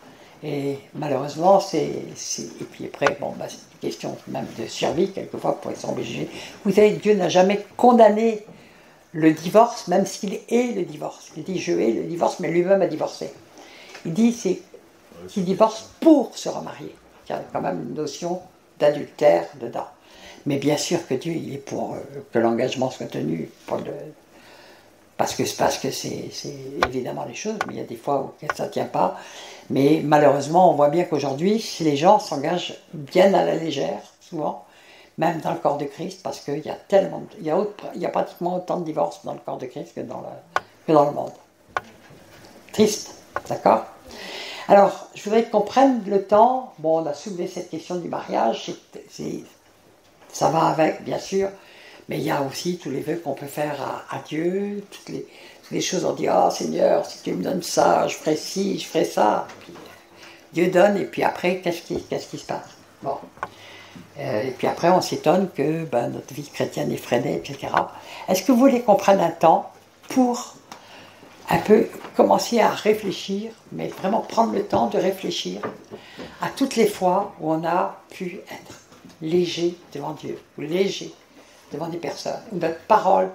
Et malheureusement, et puis après, c'est une question même de survie, quelquefois, pour être obligé. Vous savez, Dieu n'a jamais condamné le divorce, même s'il est le divorce. Il dit, je hais le divorce, mais lui-même a divorcé. Il dit, c'est qu'il divorce pour se remarier. Il y a quand même une notion d'adultère dedans. Mais bien sûr que Dieu, il est pour que l'engagement soit tenu, parce que c'est évidemment les choses, mais il y a des fois où ça ne tient pas. Mais malheureusement, on voit bien qu'aujourd'hui, si les gens s'engagent bien à la légère, souvent, même dans le corps de Christ, parce qu'il y a il y a pratiquement autant de divorces dans le corps de Christ que dans le monde. Triste, d'accord? Alors, je voudrais qu'on prenne le temps, bon, on a soulevé cette question du mariage, ça va avec, bien sûr, mais il y a aussi tous les vœux qu'on peut faire à Dieu, toutes les choses, on dit, oh Seigneur, si tu me donnes ça, je ferai ci, je ferai ça. Puis, Dieu donne, et puis après, qu'est-ce qui se passe? Bon. Et puis après, on s'étonne que notre vie chrétienne est freinée, etc. Est-ce que vous voulez qu'on prenne un temps pour un peu commencer à réfléchir, mais vraiment prendre le temps de réfléchir à toutes les fois où on a pu être léger devant Dieu, ou léger devant des personnes, où notre parole,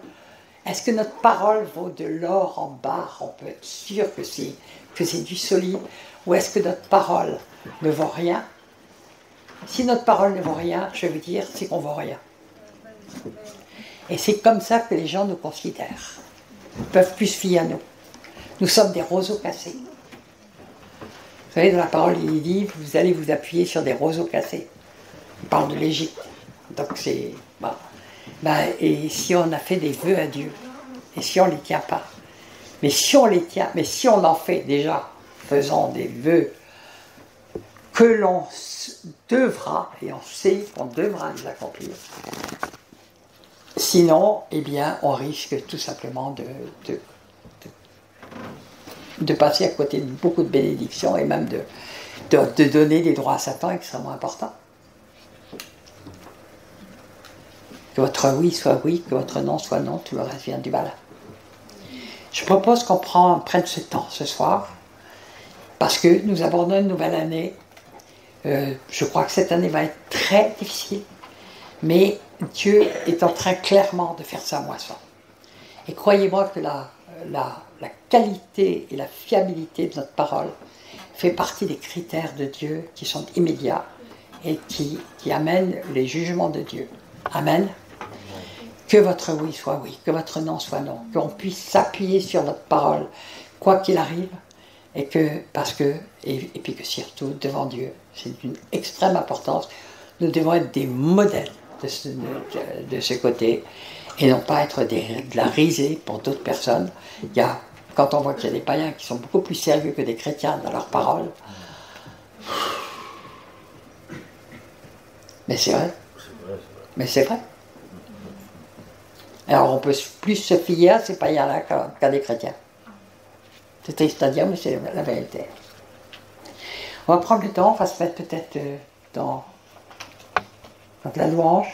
est-ce que notre parole vaut de l'or en barre? On peut être sûr que c'est du solide, ou est-ce que notre parole ne vaut rien? Si notre parole ne vaut rien, je veux dire, c'est qu'on ne vaut rien. Et c'est comme ça que les gens nous considèrent. Ils ne peuvent plus se fier à nous. Nous sommes des roseaux cassés. Vous savez, dans la parole, il dit, vous allez vous appuyer sur des roseaux cassés. Il parle de l'Égypte. Donc c'est... et si on a fait des vœux à Dieu, et si on ne les tient pas, mais si on les tient, mais si on en fait déjà, faisons des vœux que l'on devra, et on sait qu'on devra les accomplir. Sinon, eh bien, on risque tout simplement de passer à côté de beaucoup de bénédictions et même de donner des droits à Satan extrêmement importants. Que votre oui soit oui, que votre non soit non, tout le reste vient du bas. Je propose qu'on prenne ce temps ce soir, parce que nous abordons une nouvelle année. Je crois que cette année va être très difficile, mais Dieu est en train clairement de faire sa moisson. Et croyez-moi que la qualité et la fiabilité de notre parole fait partie des critères de Dieu qui sont immédiats et qui amènent les jugements de Dieu. Amen. Que votre oui soit oui, que votre non soit non, qu'on puisse s'appuyer sur notre parole, quoi qu'il arrive, et puis que surtout, devant Dieu, c'est d'une extrême importance, nous devons être des modèles de ce côté, et non pas être de la risée pour d'autres personnes. Quand on voit qu'il y a des païens qui sont beaucoup plus sérieux que des chrétiens dans leur parole, mais c'est vrai. Mais c'est vrai. Alors on peut plus se fier à ces païens-là qu'à des chrétiens. C'est triste à dire, mais c'est la vérité. On va prendre le temps, on va se mettre peut-être dans la louange.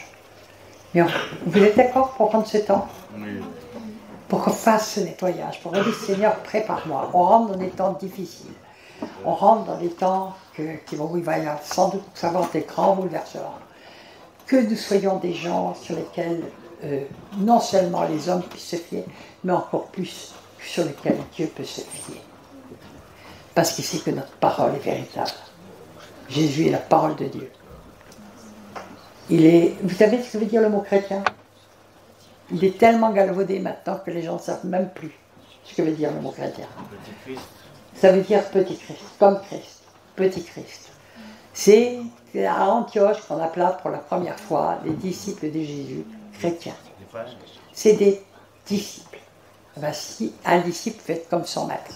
Mais vous êtes d'accord pour prendre ce temps? Oui. Pour qu'on fasse ce nettoyage, pour dire Seigneur, prépare-moi. On rentre dans des temps difficiles. On rentre dans des temps où il va y avoir sans doute avoir des grands bouleversements. Que nous soyons des gens sur lesquels non seulement les hommes puissent se fier, mais encore plus sur lesquels Dieu peut se fier. Parce qu'il sait que notre parole est véritable. Jésus est la parole de Dieu. Vous savez ce que veut dire le mot chrétien? Il est tellement galvaudé maintenant que les gens ne savent même plus ce que veut dire le mot chrétien. Petit Christ. Ça veut dire petit Christ, comme Christ, petit Christ. C'est à Antioche qu'on appela pour la première fois les disciples de Jésus chrétiens. C'est des disciples. Si un disciple fait comme son maître.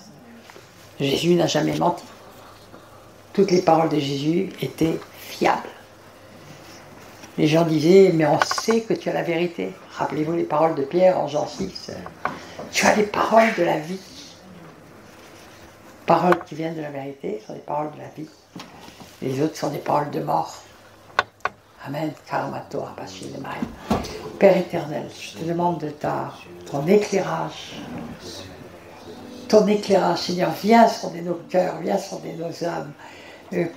Jésus n'a jamais menti. Toutes les paroles de Jésus étaient fiables. Les gens disaient, mais on sait que tu as la vérité. Rappelez-vous les paroles de Pierre en Jean 6. Tu as les paroles de la vie. Paroles qui viennent de la vérité sont des paroles de la vie. Les autres sont des paroles de mort. Amen. Karamato Abashilemai. Père éternel, je te demande de ton éclairage. Ton éclairage, Seigneur, viens sonder nos cœurs, viens sonder nos âmes.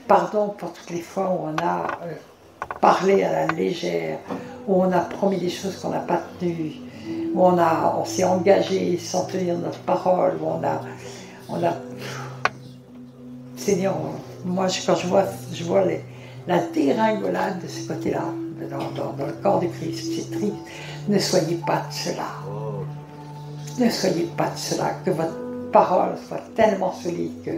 Pardon pour toutes les fois où on a parlé à la légère, où on a promis des choses qu'on n'a pas tenues, où on s'est engagé sans tenir notre parole, où on a Seigneur, moi quand je vois la dégringolade de ce côté-là, dans le corps de Christ, c'est triste. Ne soyez pas de cela. Ne soyez pas de cela. Que votre parole soit tellement solide que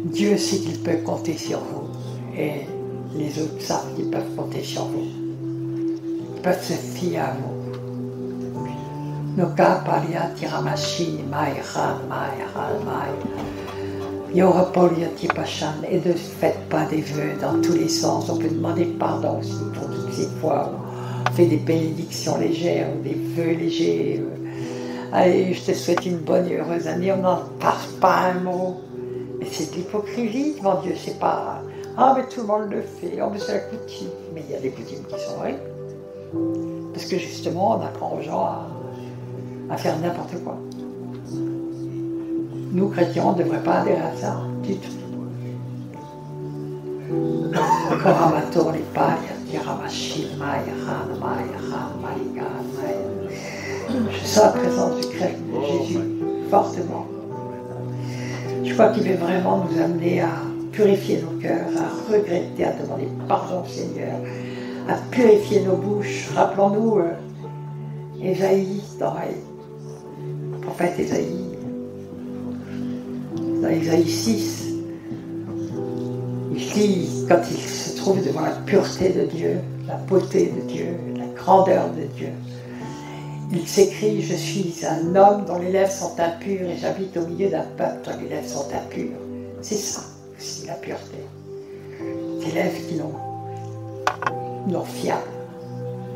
Dieu sait qu'il peut compter sur vous. Et les autres savent qu'ils peuvent compter sur vous. peuvent se fier à vous. Noka palia tiramashi mai ran mai ran mai. Yorapolia tipachan. Et ne faites pas des vœux dans tous les sens. On peut demander pardon aussi pour toutes ces fois où on fait des bénédictions légères ou des vœux légers. Allez, je te souhaite une bonne et heureuse année. On n'en parle pas un mot. Mais c'est de l'hypocrisie, mon Dieu. C'est pas. Ah, mais tout le monde le fait. Oh, mais c'est la coutume. Mais il y a des coutumes qui sont vraies. Parce que justement, on apprend aux gens à faire n'importe quoi. Nous, chrétiens, on ne devrait pas adhérer à ça du tout. Koramato les palia, tiramashi, maya, ran, maya, ran, maliga, maya. Je sens la présence du Christ de Jésus fortement. Je crois qu'il veut vraiment nous amener à purifier nos cœurs, à regretter, à demander pardon au Seigneur, à purifier nos bouches. Rappelons-nous Ésaïe, dans le prophète Ésaïe, dans Ésaïe 6, il dit, quand il se trouve devant la pureté de Dieu, la beauté de Dieu, la grandeur de Dieu, il s'écrie, je suis un homme dont les lèvres sont impures et j'habite au milieu d'un peuple dont les lèvres sont impures. C'est ça aussi la pureté. Des lèvres qui n'ont fiable,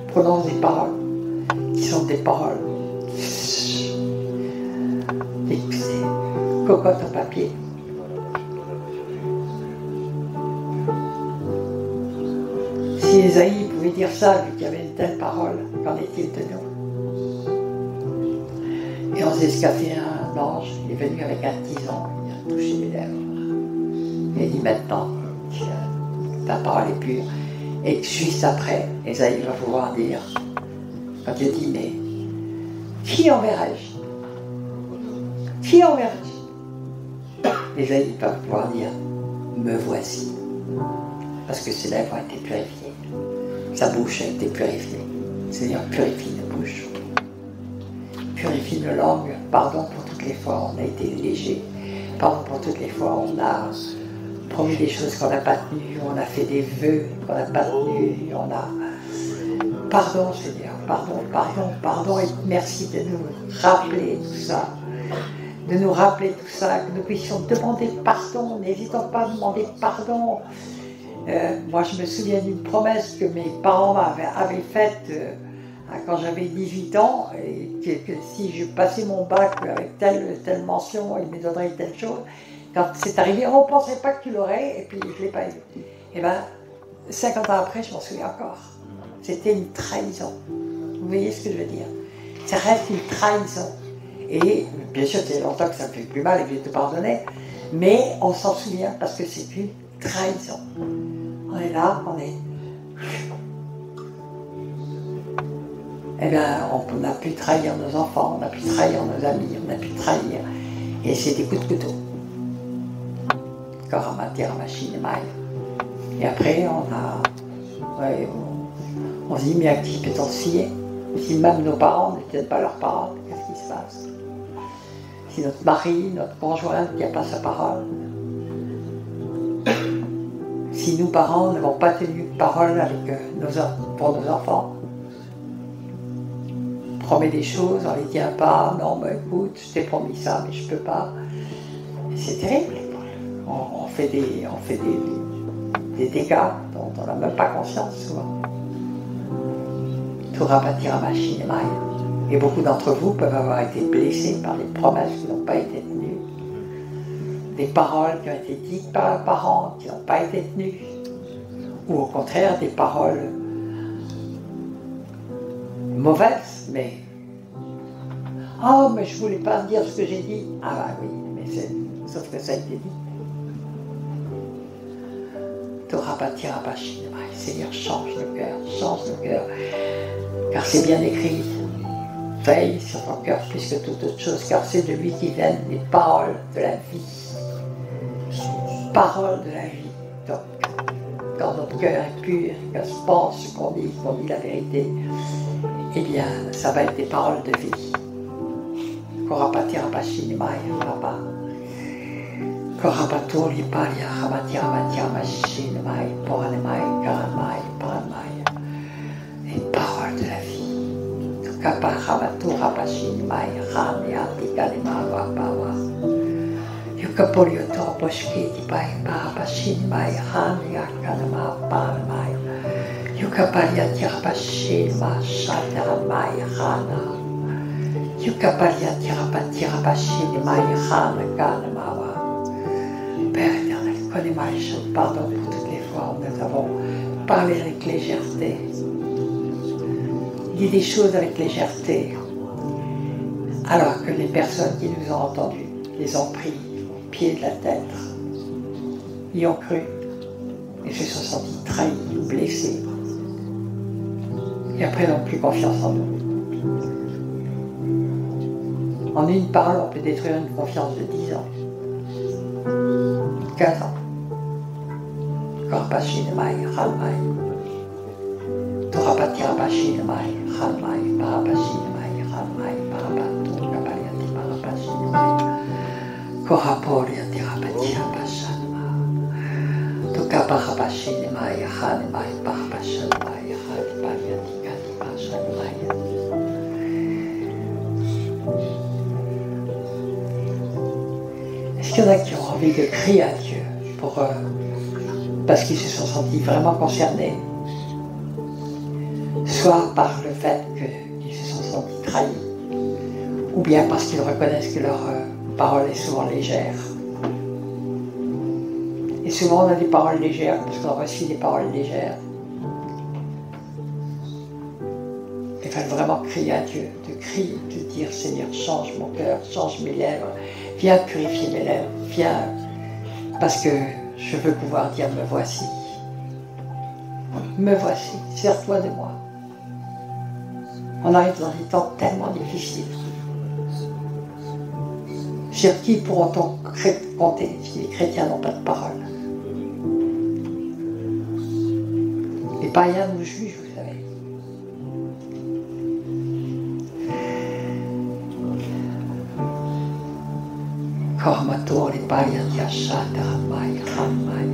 prononcent des paroles qui sont des paroles, des cocottes en papier. Si Ésaïe pouvait dire ça, vu qu'il y avait une telle parole, qu'en est-il de nous? Et on sait ce qu'a fait un ange, il est venu avec un tison, il a touché les lèvres. Il a dit maintenant, ta parole est pure. Et juste après, Ésaïe va pouvoir dire, quand il dit, mais qui enverrai-je? Qui enverrai-je? Ésaïe va pouvoir dire, me voici. Parce que ses lèvres ont été purifiées. Sa bouche a été purifiée. Seigneur, purifie nos bouches. Purifie nos langues. Pardon pour toutes les fois où on a été léger. Pardon pour toutes les fois où on a promis des choses qu'on n'a pas tenues, on a fait des vœux qu'on n'a pas tenus, on a... Pardon Seigneur, pardon et merci de nous rappeler tout ça. De nous rappeler tout ça, que nous puissions demander pardon, n'hésitons pas à demander pardon. Moi je me souviens d'une promesse que mes parents avaient faite quand j'avais 18 ans, et que si je passais mon bac avec telle mention, il me donnerait telle chose. Quand c'est arrivé, on ne pensait pas que tu l'aurais, et puis je ne l'ai pas eu. Et bien, 50 ans après, je m'en souviens encore. C'était une trahison. Vous voyez ce que je veux dire? Ça reste une trahison. Et bien sûr, c'est longtemps que ça me fait plus mal et que je te pardonnais, mais on s'en souvient parce que c'est une trahison. On est là, on est... Eh bien, on a pu trahir nos enfants, on a pu trahir nos amis, on a pu trahir. Et c'est des coups de couteau. Et après, on se dit, mais à qui peut-on se fier? Si même nos parents ne tiennent pas leurs paroles, qu'est-ce qui se passe? Si notre mari, notre conjoint ne tient pas sa parole, si nos parents n'avons pas tenu parole avec pour nos enfants, promet des choses, on ne les tient pas, non, mais écoute, je t'ai promis ça, mais je ne peux pas. C'est terrible. On fait des dégâts dont on n'a même pas conscience souvent. Et beaucoup d'entre vous peuvent avoir été blessés par des promesses qui n'ont pas été tenues, des paroles qui ont été dites par leurs parents qui n'ont pas été tenues, ou au contraire des paroles mauvaises, mais « Oh, mais je ne voulais pas dire ce que j'ai dit. » Ah bah oui, mais sauf que ça a été dit. Seigneur, change nos cœurs, car c'est bien écrit. Veille sur ton cœur plus que toute autre chose, car c'est de lui qui viennent les paroles de la vie. Paroles de la vie. Donc, quand notre cœur est pur, qu'on se pense qu'on dit la vérité, eh bien, ça va être des paroles de vie. Korapatori palia hamatia matia machin mai porane mai karan mai paran mai. Les paroles de Tukapahamatu Rapashin Mai Rani Atikalima Wapawa. Yukapolio Toroposhki Tipai Parapashin Mai Rani Akalama Paramai. Yukapalia Tirapashin Ma Shataramai Rana. Yukapalia Tirapashin Mai Rana Kalamawa. Père éternel, connais-moi les choses, pardon pour toutes les fois où nous avons parlé avec légèreté, dit des choses avec légèreté, alors que les personnes qui nous ont entendus les ont pris au pied de la tête, y ont cru et se sont sentis trahis ou blessés, et après n'ont plus confiance en nous. En une parole, on peut détruire une confiance de 10 ans. 15 ans. Korpashinamai, Ranmai. Torapatirapashinamai, Ranmai, Parapashinamai, Ranmai, Parapatu, Kapayati, Parapashinamai. Koraporiatirapatirapasanama. Tokaparapashinamai, Ranmai, Parapashanamai, Ranipayati, Katipasanamai. Est-ce qu'il y en a qui ont envie de crier à Dieu pour, parce qu'ils se sont sentis vraiment concernés, soit par le fait qu'ils se sont sentis trahis, ou bien parce qu'ils reconnaissent que leur parole est souvent légère. Et souvent on a des paroles légères parce qu'on reçoit des paroles légères. Il fallait vraiment crier à Dieu, de crier, de dire Seigneur, change mon cœur, change mes lèvres, viens purifier mes lèvres, viens, parce que je veux pouvoir dire me voici, sers-toi de moi. On arrive dans des temps tellement difficiles. Sur qui pourront-on compter si les chrétiens n'ont pas de parole? Les païens nous jugent, vous savez. Kormatori Payatia Shataramai Ramai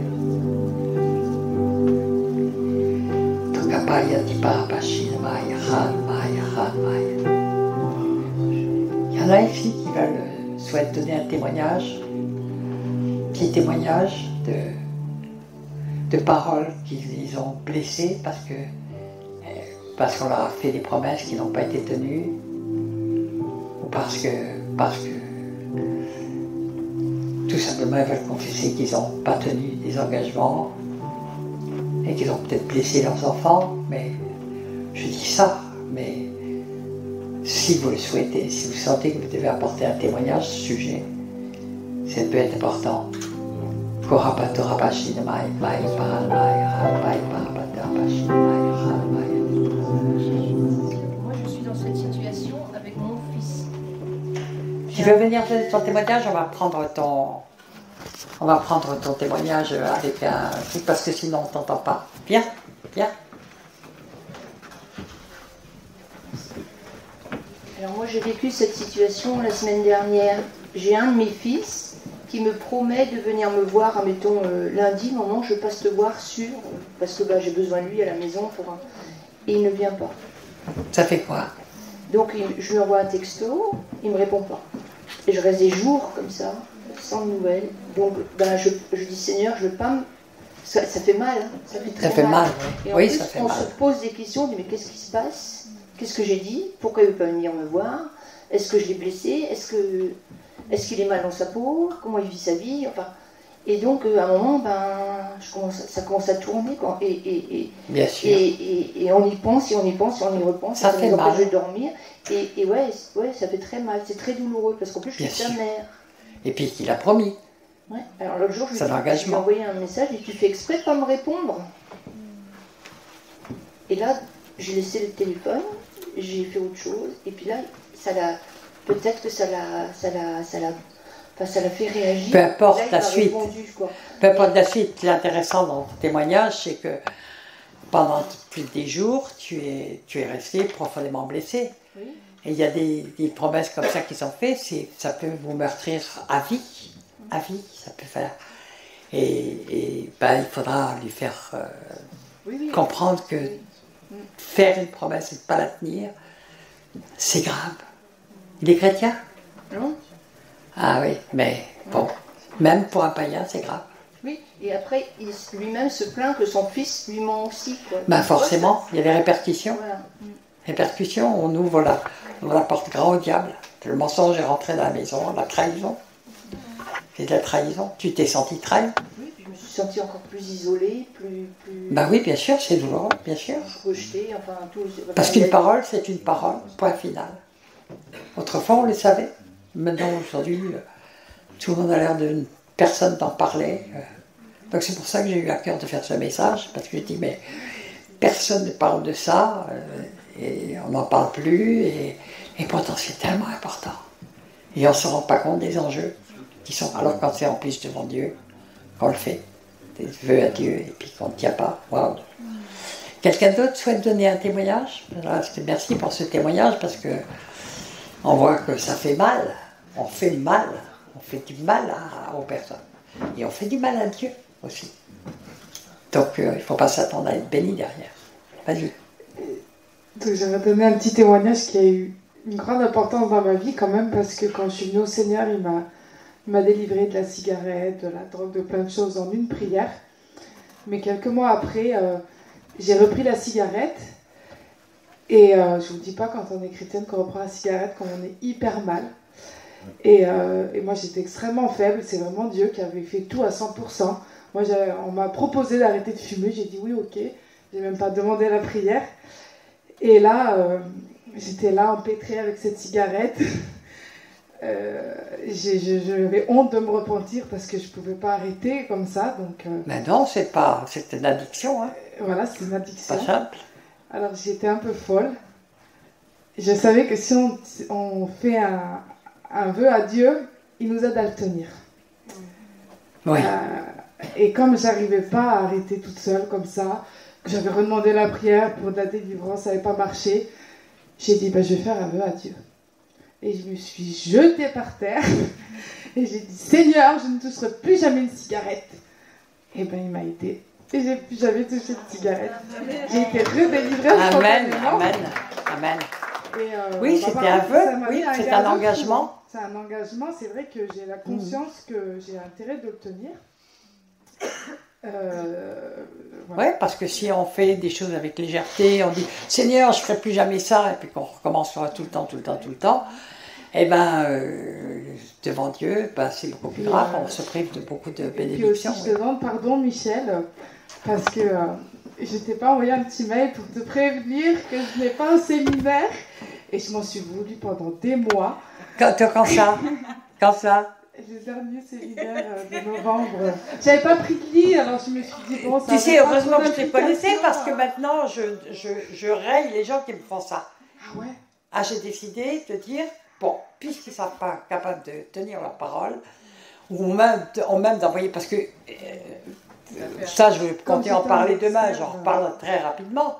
Tukapayati Parapashinamai Ramai Ramai. Il y en a ici qui souhaitent donner un témoignage, petit témoignage de paroles qu'ils ont blessées parce qu'on leur a fait des promesses qui n'ont pas été tenues, ou parce que tout simplement, ils veulent confesser qu'ils n'ont pas tenu des engagements et qu'ils ont peut-être blessé leurs enfants, mais je dis ça, mais si vous le souhaitez, si vous sentez que vous devez apporter un témoignage à ce sujet, ça peut être important. Moi, je suis dans cette situation avec mon fils. Tu veux venir donner ton témoignage? On va prendre ton témoignage avec un truc parce que sinon on ne t'entend pas. Viens, viens. Alors moi j'ai vécu cette situation la semaine dernière. J'ai un de mes fils qui me promet de venir me voir, admettons lundi, maman je passe te voir parce que j'ai besoin de lui à la maison et il ne vient pas. Ça fait quoi? Donc je lui envoie un texto, il ne me répond pas. Et je reste des jours comme ça, sans nouvelles. Donc je dis Seigneur, je veux pas me... Ça fait mal, hein. Ça fait très mal. Oui. Et en Oui, plus, ça fait on mal. se pose des questions, on dit mais qu'est-ce qui se passe? Qu'est-ce que j'ai dit? Pourquoi il ne veut pas venir me voir? Est-ce que je l'ai blessé? Est-ce qu'il est mal dans sa peau? Comment il vit sa vie? Enfin, et donc à un moment, ça commence à tourner. Bien sûr. Et on y pense, et on y pense, et on y repense. Ça fait nous mal. empêche de dormir. Et ouais, ça fait très mal. C'est très douloureux parce qu'en plus, je suis sa mère. Et puis qu'il a promis. Ouais. Alors l'autre jour, je lui ai l'engagement. envoyé un message et tu fais exprès de pas me répondre. Et là, j'ai laissé le téléphone, j'ai fait autre chose, et puis là, peut-être que ça l'a fait réagir. Peu importe là, il la m'a suite. répondu, quoi. Peu importe la suite. L'intéressant dans ton témoignage, c'est que pendant plus des jours, tu es resté profondément blessé. Oui. Et il y a des promesses comme ça qu'ils ont fait, ça peut vous meurtrir à vie. À vie, ça peut faire. Et il faudra lui faire comprendre que faire une promesse et ne pas la tenir, C'est grave. Il est chrétien? Non? Ah oui, mais bon, même pour un païen, c'est grave. Oui, et après, lui-même se plaint que son fils lui ment aussi. Quoi. Ben forcément, il y a des répercussions. Voilà. Répercussions, on ouvre la porte grand au diable. Le mensonge est rentré dans la maison, la trahison. C'est de la trahison. Tu t'es senti trahi? Oui, puis je me suis sentie encore plus isolée, plus Ben oui, bien sûr, c'est douloureux, bien sûr. rejetée, enfin tout. Parce qu'une parole, c'est une parole, point final. Autrefois, on le savait. Maintenant, aujourd'hui, tout le monde a l'air d'une personne d'en parler. Donc c'est pour ça que j'ai eu à cœur de faire ce message, parce que je dis, mais personne ne parle de ça, et on n'en parle plus, et pourtant c'est tellement important. Et on ne se rend pas compte des enjeux qui sont, alors quand c'est en plus devant Dieu, qu'on le fait, des vœux à Dieu, et puis qu'on ne tient pas. Waouh. Quelqu'un d'autre souhaite donner un témoignage? Merci pour ce témoignage, parce que on voit que ça fait mal, on fait mal, on fait du mal aux personnes, et on fait du mal à Dieu aussi. Donc il ne faut pas s'attendre à être béni derrière. Vas-y. Donc j'aimerais donner un petit témoignage qui a eu une grande importance dans ma vie quand même, parce que quand je suis venue au Seigneur, il m'a délivré de la cigarette, de la drogue, de plein de choses en une prière. Mais quelques mois après, j'ai repris la cigarette. Et je ne vous dis pas, quand on est chrétienne, qu'on reprend la cigarette, comme on est hyper mal. Et moi, j'étais extrêmement faible. C'est vraiment Dieu qui avait fait tout à 100%. Moi, on m'a proposé d'arrêter de fumer. J'ai dit oui, ok. J'ai même pas demandé la prière. Et là, j'étais là, empêtrée avec cette cigarette. J'avais honte de me repentir parce que je ne pouvais pas arrêter comme ça. Donc, Mais non, c'est une addiction. Hein. Voilà, c'est une addiction. Pas simple. Alors j'étais un peu folle. Je savais que si on fait un vœu à Dieu, il nous aide à le tenir. Oui. Et comme j'arrivais pas à arrêter toute seule comme ça, que j'avais redemandé la prière pour de la délivrance, ça n'avait pas marché, j'ai dit je vais faire un vœu à Dieu. Et je me suis jetée par terre et j'ai dit Seigneur, je ne toucherai plus jamais une cigarette. Et ben il m'a aidé. Et j'ai plus jamais touché de cigarette. J'ai été redélivrée. Amen, amen, amen. Oui, c'était un vœu, oui, c'est un engagement. C'est un engagement, c'est vrai que j'ai la conscience que j'ai intérêt de le tenir. Voilà. Oui, parce que si on fait des choses avec légèreté, on dit Seigneur, je ne ferai plus jamais ça, et puis qu'on recommence tout le temps, eh bien, devant Dieu, c'est beaucoup plus grave, on se prive de beaucoup de bénédictions. Et puis aussi, je te demande pardon, Michel, parce que je t'ai pas envoyé un petit mail pour te prévenir que je n'ai pas un séminaire, et je m'en suis voulu pendant des mois. Quand ça Quand ça Le dernier séminaire de novembre. J'avais pas pris de lit, alors je me suis dit bon, ça. Tu sais, heureusement que je te connaissais, parce que maintenant, je raye les gens qui me font ça. Ah ouais. Ah, j'ai décidé de dire, bon, puisqu'ils ne sont pas capables de tenir leur parole, ou même d'envoyer, parce que ça, je vais continuer à en parler demain, j'en reparle très rapidement.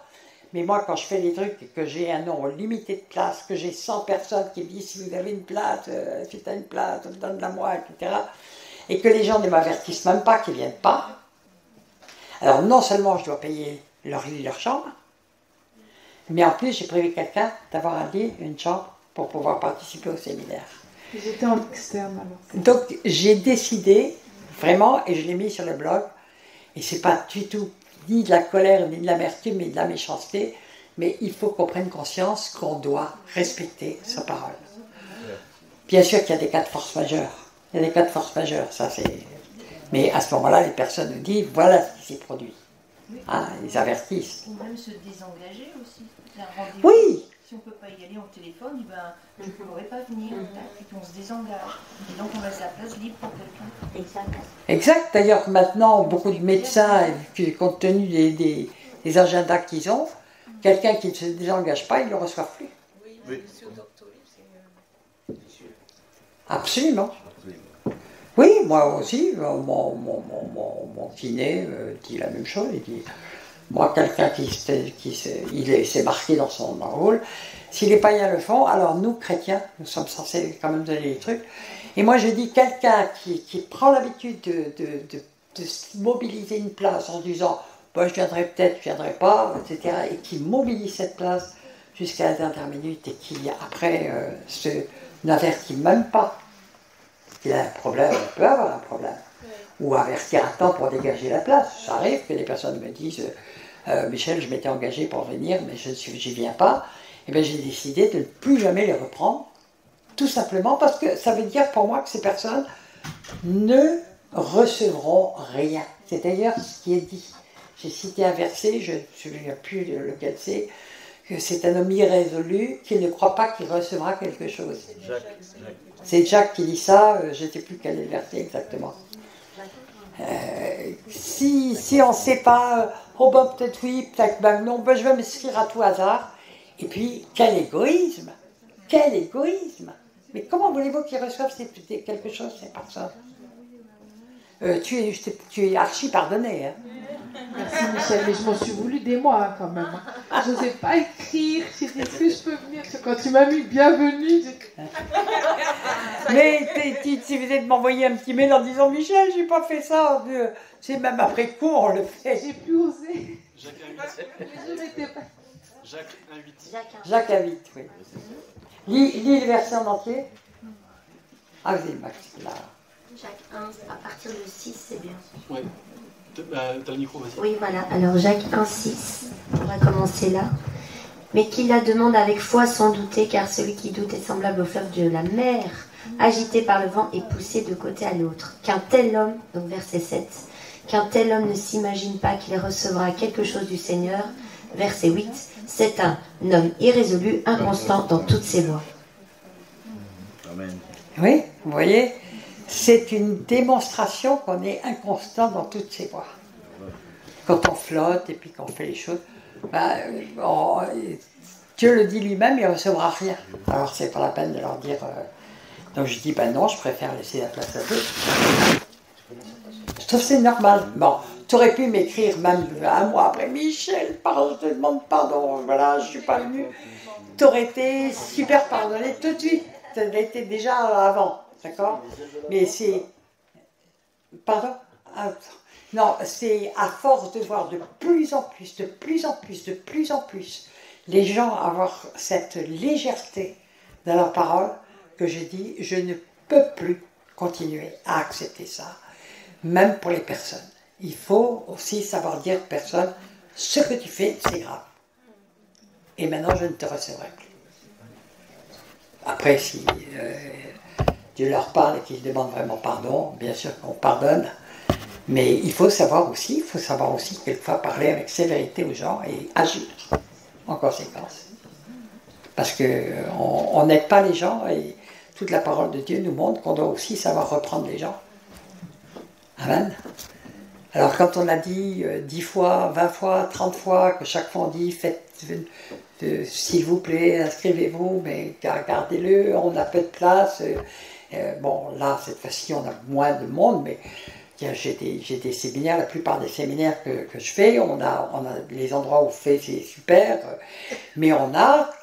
Mais moi, quand je fais des trucs et que j'ai un nombre limité de places, que j'ai 100 personnes qui me disent si vous avez une place, si tu as une place, donne-la moi, etc. Et que les gens ne m'avertissent même pas qu'ils ne viennent pas. Alors non seulement je dois payer leur lit, leur chambre, mais en plus j'ai prévu quelqu'un d'avoir un lit, une chambre, pour pouvoir participer au séminaire. J'étais en externe alors. Donc j'ai décidé, vraiment, et je l'ai mis sur le blog, et c'est pas du tout ni de la colère, ni de l'amertume, ni de la méchanceté, mais il faut qu'on prenne conscience qu'on doit respecter sa parole. Bien sûr qu'il y a des cas de force majeure. Il y a des cas de force majeure, ça c'est... Mais à ce moment-là, les personnes nous disent, voilà ce qui s'est produit. Ah, ils avertissent. Ou même se désengager aussi. Oui. Si on ne peut pas y aller au téléphone, je ne pourrais pas venir. Et puis on se désengage. Et donc on laisse la place libre pour quelqu'un. Exact. Exact. D'ailleurs, maintenant, beaucoup de médecins, compte tenu des agendas qu'ils ont, quelqu'un qui ne se désengage pas, ils ne le reçoivent plus. Oui. Absolument. Oui, moi aussi, mon kiné dit la même chose. Il dit, moi, quelqu'un qui s'est marqué dans son rôle, si les païens le font, alors nous, chrétiens, nous sommes censés quand même donner les trucs. Et moi, je dis, quelqu'un qui prend l'habitude de mobiliser une place en disant, bah, je viendrai peut-être, je viendrai pas, etc., et qui mobilise cette place, jusqu'à la dernière minute et qui, après, n'avertit même pas qu'il a un problème, il peut avoir un problème. Ou avertir à temps pour dégager la place. Ça arrive que des personnes me disent Michel, je m'étais engagé pour venir, mais je n'y viens pas. Et bien j'ai décidé de ne plus jamais les reprendre, tout simplement parce que ça veut dire pour moi que ces personnes ne recevront rien. C'est d'ailleurs ce qui est dit. J'ai cité un verset, je ne me souviens plus de lequel c'est, que c'est un homme irrésolu qui ne croit pas qu'il recevra quelque chose. C'est Jacques qui dit ça, je ne sais plus quel est le verset exactement. Si on ne sait pas, oh ben peut-être oui, peut-être ben non, ben je vais m'inscrire à tout hasard. Et puis, quel égoïsme! Quel égoïsme! Mais comment voulez-vous qu'ils reçoivent quelque chose, ces personnes? Tu es archi pardonné. Hein. Merci Michel, mais je m'en suis voulu des mois hein, quand même. Je n'osais pas écrire, j'ai dit est-ce que je peux venir? Quand tu m'as mis bienvenue, mais si vous êtes m'envoyer un petit mail en disant Michel, j'ai pas fait ça, c'est même après coup on le fait. J'ai plus osé. Jacques invite. Je n'étais pas. Jacques invite. Jacques invite, oui. Lis le verset en entier. Ah, vous êtes Max, là. Jacques 1, à partir de 6, c'est bien. Oui. T'as le micro, vas-y. Oui, voilà. Alors, Jacques 1, 6. On va commencer là. Mais qui la demande avec foi sans douter, car celui qui doute est semblable au fleuve de la mer, agité par le vent et poussé de côté à l'autre. Qu'un tel homme, donc verset 7, qu'un tel homme ne s'imagine pas qu'il recevra quelque chose du Seigneur. Verset 8, c'est un homme irrésolu, inconstant dans toutes ses voies. Amen. Oui, vous voyez, c'est une démonstration qu'on est inconstant dans toutes ses voies. Quand on flotte et puis qu'on fait les choses, Dieu le dit lui-même, il ne recevra rien. Alors c'est pas la peine de leur dire. Donc je dis, non, je préfère laisser la place à d'autres. Je trouve que c'est normal. Bon, tu aurais pu m'écrire même un mois après, Michel, pardon, je te demande pardon, voilà, je ne suis pas venu. Tu aurais été super pardonné tout de suite. Tu l'as été déjà avant, d'accord? Mais c'est... Pardon? Non, c'est à force de voir de plus en plus, les gens avoir cette légèreté dans leur parole que j'ai dit, je ne peux plus continuer à accepter ça, même pour les personnes. Il faut aussi savoir dire aux personnes, ce que tu fais, c'est grave. Et maintenant, je ne te recevrai plus. Après, si Dieu leur parle et qu'ils demandent vraiment pardon, bien sûr qu'on pardonne, mais il faut savoir aussi quelquefois parler avec sévérité aux gens et agir en conséquence. Parce qu'on n'aide pas les gens et toute la parole de Dieu nous montre qu'on doit aussi savoir reprendre les gens. Amen. Alors quand on a dit 10 fois, 20 fois, 30 fois, que chaque fois on dit faites, s'il vous plaît, inscrivez-vous, mais gardez-le, on a peu de place. Bon, là, cette fois-ci, on a moins de monde, mais j'ai des séminaires, la plupart des séminaires que je fais, on a les endroits où on fait, c'est super, mais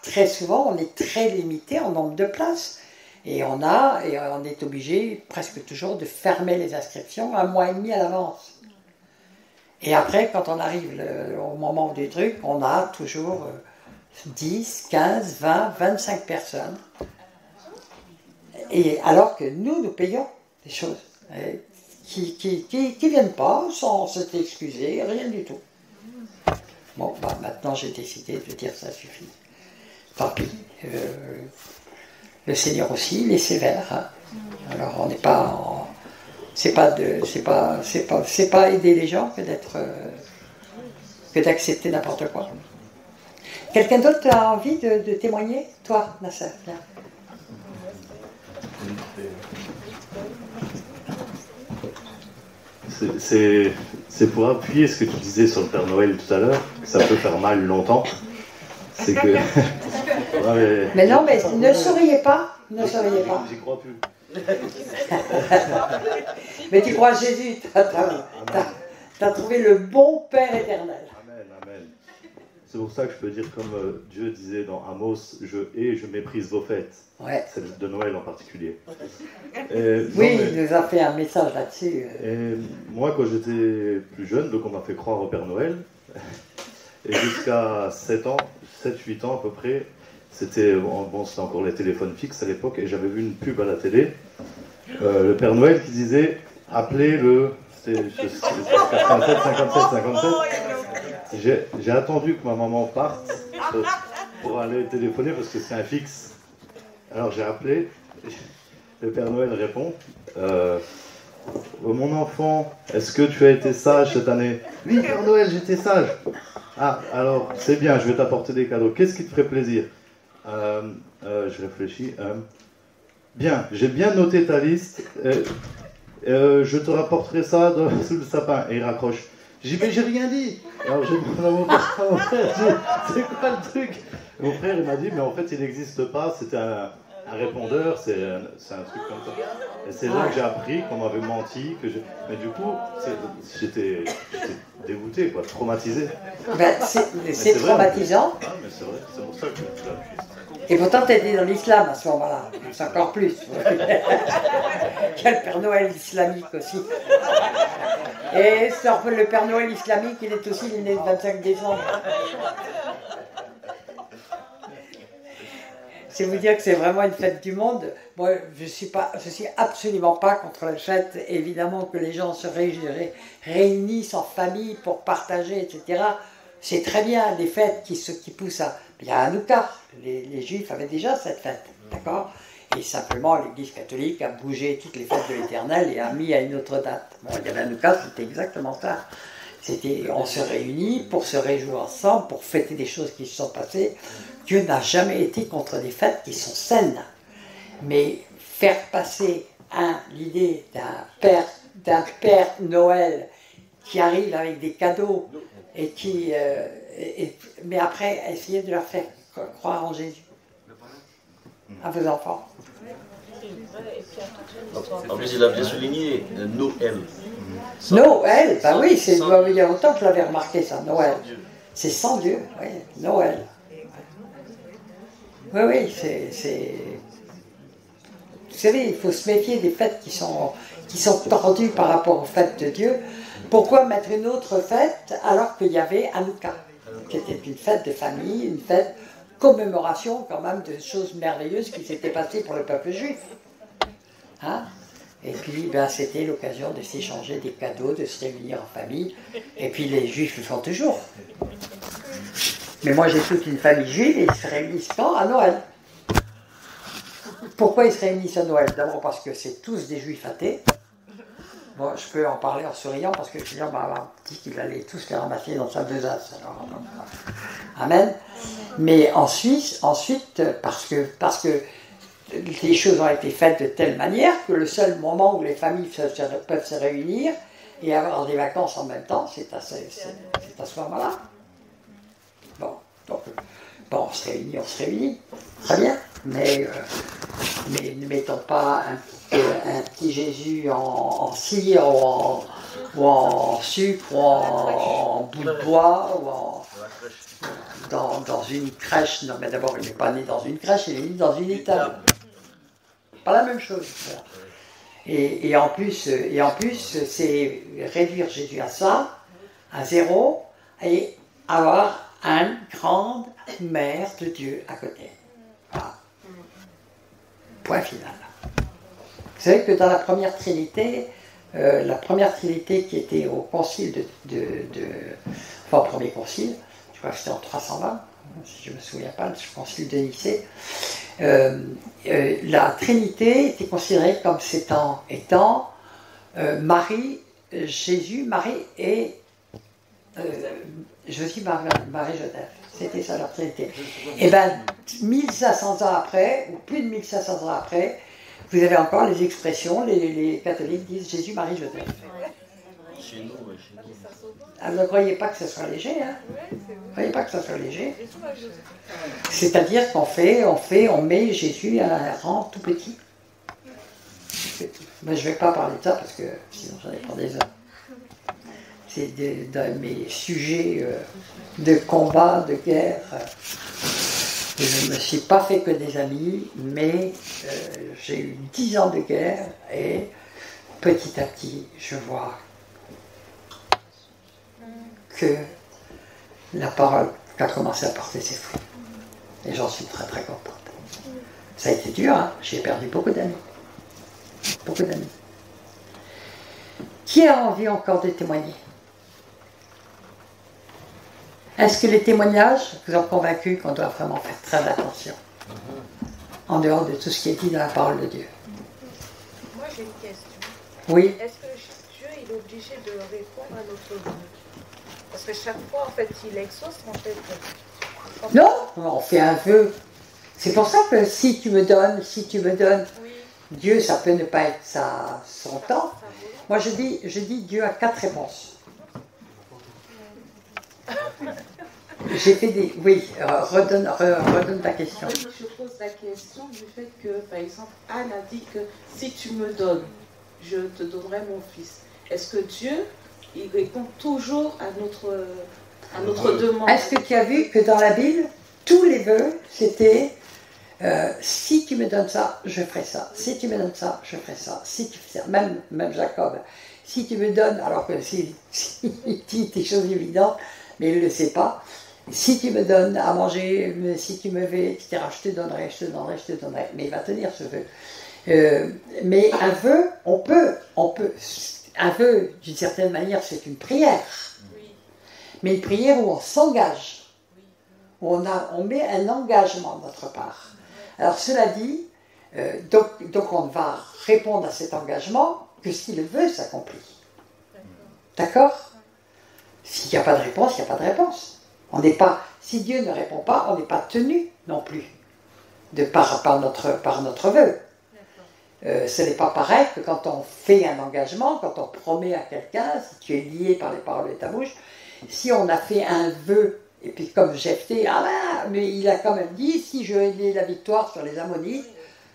très souvent, on est très limité en nombre de places. Et on est obligé presque toujours de fermer les inscriptions 1 mois et demi à l'avance. Et après, quand on arrive au moment du truc, on a toujours 10, 15, 20, 25 personnes. Et alors que nous payons des choses qui viennent pas sans s'excuser, rien du tout. Bon, maintenant j'ai décidé de dire ça suffit. Tant pis. Le Seigneur aussi, il est sévère. Hein. Alors on n'est pas... C'est pas aider les gens que d'accepter n'importe quoi. Quelqu'un d'autre a envie de témoigner? Toi, Nasser, viens. C'est pour appuyer ce que tu disais sur le Père Noël tout à l'heure, que ça peut faire mal longtemps. C'est que... mais non, mais ne souriez pas. Ne souriez pas. J'y crois plus. Mais tu crois à Jésus, t'as trouvé le bon Père éternel. Amen, amen. C'est pour ça que je peux dire comme Dieu disait dans Amos, je méprise vos fêtes. Ouais. Celle de Noël en particulier. Il nous a fait un message là-dessus. Et moi, quand j'étais plus jeune, donc on m'a fait croire au Père Noël. Et jusqu'à 7 ans, 7-8 ans à peu près, c'était encore les téléphones fixes à l'époque, et j'avais vu une pub à la télé, le Père Noël qui disait « Appelez le... » C'était 87, 57, 57. J'ai attendu que ma maman parte pour aller téléphoner parce que c'est un fixe. Alors j'ai appelé, le Père Noël répond mon enfant, est-ce que tu as été sage cette année? Oui, Père Noël, j'étais sage. Ah, alors c'est bien, je vais t'apporter des cadeaux. Qu'est-ce qui te ferait plaisir? Je réfléchis. Bien, j'ai bien noté ta liste. Je te rapporterai ça sous le sapin. Et il raccroche. J'ai dit, mais j'ai rien dit. Alors j'ai demandé à mon frère, c'est quoi le truc? Mon frère, il m'a dit, mais en fait, il n'existe pas. C'était un répondeur, c'est un truc comme ça. Et c'est là que j'ai appris qu'on m'avait menti. Mais du coup, j'étais dégoûté, quoi, traumatisé. Ben, c'est traumatisant. Ah, mais c'est vrai, c'est pour ça que tu l'as appuyé. Et pourtant, tu étais dans l'islam à ce moment-là. C'est encore plus. Quel Père Noël islamique aussi. Et le Père Noël islamique, il est aussi né le 25 décembre. C'est vous dire que c'est vraiment une fête du monde. Moi, je suis absolument pas contre la fête. Évidemment que les gens se réunissent en famille pour partager, etc. C'est très bien, des fêtes qui poussent à... Il y a Hanouka, les Juifs avaient déjà cette fête, d'accord? Et simplement, l'Église catholique a bougé toutes les fêtes de l'Éternel et a mis à une autre date. Bon, il y avait Hanouka, c'était exactement ça. On se réunit pour se réjouir ensemble, pour fêter des choses qui se sont passées. Dieu n'a jamais été contre des fêtes qui sont saines. Mais faire passer l'idée d'un Père Noël qui arrive avec des cadeaux et qui... mais après, essayer de leur faire croire en Jésus. À vos enfants. En plus, il a bien souligné Noël. Noël, bah oui, il y a longtemps que je l'avais remarqué ça, Noël. C'est sans Dieu, oui, Noël. Oui, c'est... Vous savez, il faut se méfier des fêtes qui sont tordues par rapport aux fêtes de Dieu. Pourquoi mettre une autre fête alors qu'il y avait Hanouka, qui était une fête de famille, une fête commémoration quand même de choses merveilleuses qui s'étaient passées pour le peuple juif. Hein? Et puis c'était l'occasion de s'échanger des cadeaux, de se réunir en famille. Et puis les juifs le font toujours. Mais moi j'ai toute une famille juive et ils se réunissent quand? À Noël. Pourquoi ils se réunissent à Noël? D'abord parce que c'est tous des juifs athées. Bon, je peux en parler en souriant parce que le client m'a dit qu'il allait tous les ramasser dans sa besace. Alors, amen. Mais ensuite, parce que les choses ont été faites de telle manière que le seul moment où les familles peuvent se réunir et avoir des vacances en même temps, c'est à ce moment-là. Bon, donc, on se réunit, très bien, mais ne mettons pas un petit Jésus en cire ou en sucre ou en bout de bois ou dans une crèche. Non, mais d'abord, il n'est pas né dans une crèche, il est né dans une étable. Pas la même chose. Voilà. Et en plus, c'est réduire Jésus à ça, à zéro, et avoir une grande mère de Dieu à côté. Voilà. Point final. Vous savez que dans la première Trinité qui était au concile enfin au premier concile, je crois que c'était en 320, si je ne me souviens pas, le concile de Nicée, la Trinité était considérée comme étant Marie, Jésus, Marie et Jésus, Marie, Joseph. C'était ça leur Trinité. Et bien, 1500 ans après, ou plus de 1500 ans après, vous avez encore les expressions, les catholiques disent Jésus, Marie, Joseph. Chez nous. Alors, ne croyez pas que ce soit léger, hein? Ne croyez pas que ce soit léger. C'est-à-dire qu'on met Jésus à un rang tout petit. Mais je ne vais pas parler de ça parce que sinon j'en ai pour des heures. C'est de mes sujets de combat, de guerre. Je ne me suis pas fait que des amis, mais j'ai eu 10 ans de guerre et petit à petit, je vois que la parole a commencé à porter ses fruits. Et j'en suis très très contente. Ça a été dur, hein. J'ai perdu beaucoup d'amis. Beaucoup d'amis. Qui a envie encore de témoigner? Est-ce que les témoignages vous ont convaincu qu'on doit vraiment faire très attention en dehors de tout ce qui est dit dans la parole de Dieu? Moi j'ai une question. Oui. Est-ce que Dieu il est obligé de répondre à notre vœu? Parce que chaque fois en fait il exauce en fait. Non, on fait un vœu. C'est pour ça que si tu me donnes, oui. Dieu, ça peut ne pas être son temps. Moi je dis Dieu a 4 réponses. J'ai fait des... Oui, redonne ta question. Je pose la question du fait que, par exemple, Anne a dit que si tu me donnes, je te donnerai mon fils. Est-ce que Dieu, il répond toujours à notre demande? Est-ce que tu as vu que dans la Bible, tous les vœux, c'était si tu me donnes ça, je ferai ça. Si tu me donnes ça, je ferai ça. Si tu fais ça, même Jacob, si tu me donnes, alors que il dit des choses évidentes, mais il ne le sait pas. Si tu me donnes à manger, si tu me veux, etc., je te donnerai. Mais il va tenir ce vœu. Mais un vœu, on peut. Un vœu, d'une certaine manière, c'est une prière. Mais une prière où on s'engage. Où on met un engagement de notre part. Alors cela dit, donc on ne va répondre à cet engagement que si le vœu s'accomplit. D'accord? S'il n'y a pas de réponse, il n'y a pas de réponse. Si Dieu ne répond pas, on n'est pas tenu non plus par notre vœu. Ce n'est pas pareil que quand on fait un engagement, quand on promet à quelqu'un, si tu es lié par les paroles de ta bouche, si on a fait un vœu, et puis comme Jephthé, mais il a quand même dit, si je ai la victoire sur les Ammonites,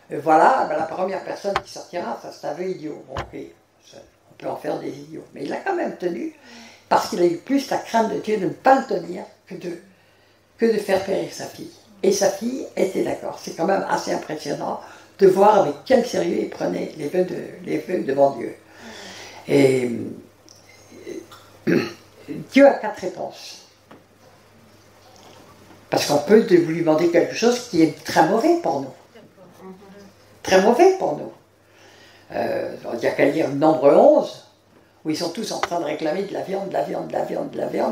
voilà, la première personne qui sortira, ça c'est un vœu idiot. Bon, okay, on peut en faire des idiots, mais il a quand même tenu, parce qu'il a eu plus la crainte de Dieu de ne pas le tenir que de faire périr sa fille. Et sa fille était d'accord. C'est quand même assez impressionnant de voir avec quel sérieux il prenait les vœux devant Dieu. Et Dieu a 4 réponses. Parce qu'on peut lui demander quelque chose qui est très mauvais pour nous. Très mauvais pour nous. Il n'y a qu'à lire Nombre 11, où ils sont tous en train de réclamer de la viande.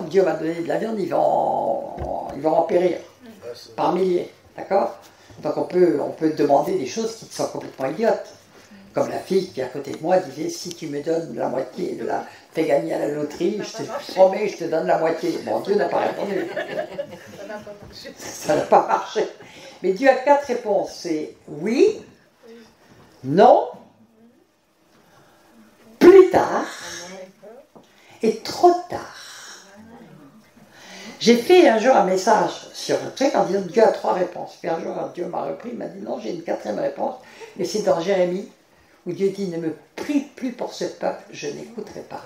Dieu va donner de la viande, ils vont en périr par milliers. D'accord? Donc on peut demander des choses qui sont complètement idiotes. Comme la fille qui est à côté de moi disait, si tu me donnes la moitié de la... fais gagner à la loterie, je te promets, je te donne la moitié. Bon, Dieu n'a pas répondu. Ça n'a pas marché. Mais Dieu a 4 réponses. C'est oui, non, plus tard et trop tard. J'ai fait un jour un message sur le truc en disant Dieu a 3 réponses. Puis un jour Dieu m'a repris, il m'a dit non, j'ai une 4e réponse. Et c'est dans Jérémie où Dieu dit ne me prie plus pour ce peuple, je n'écouterai pas.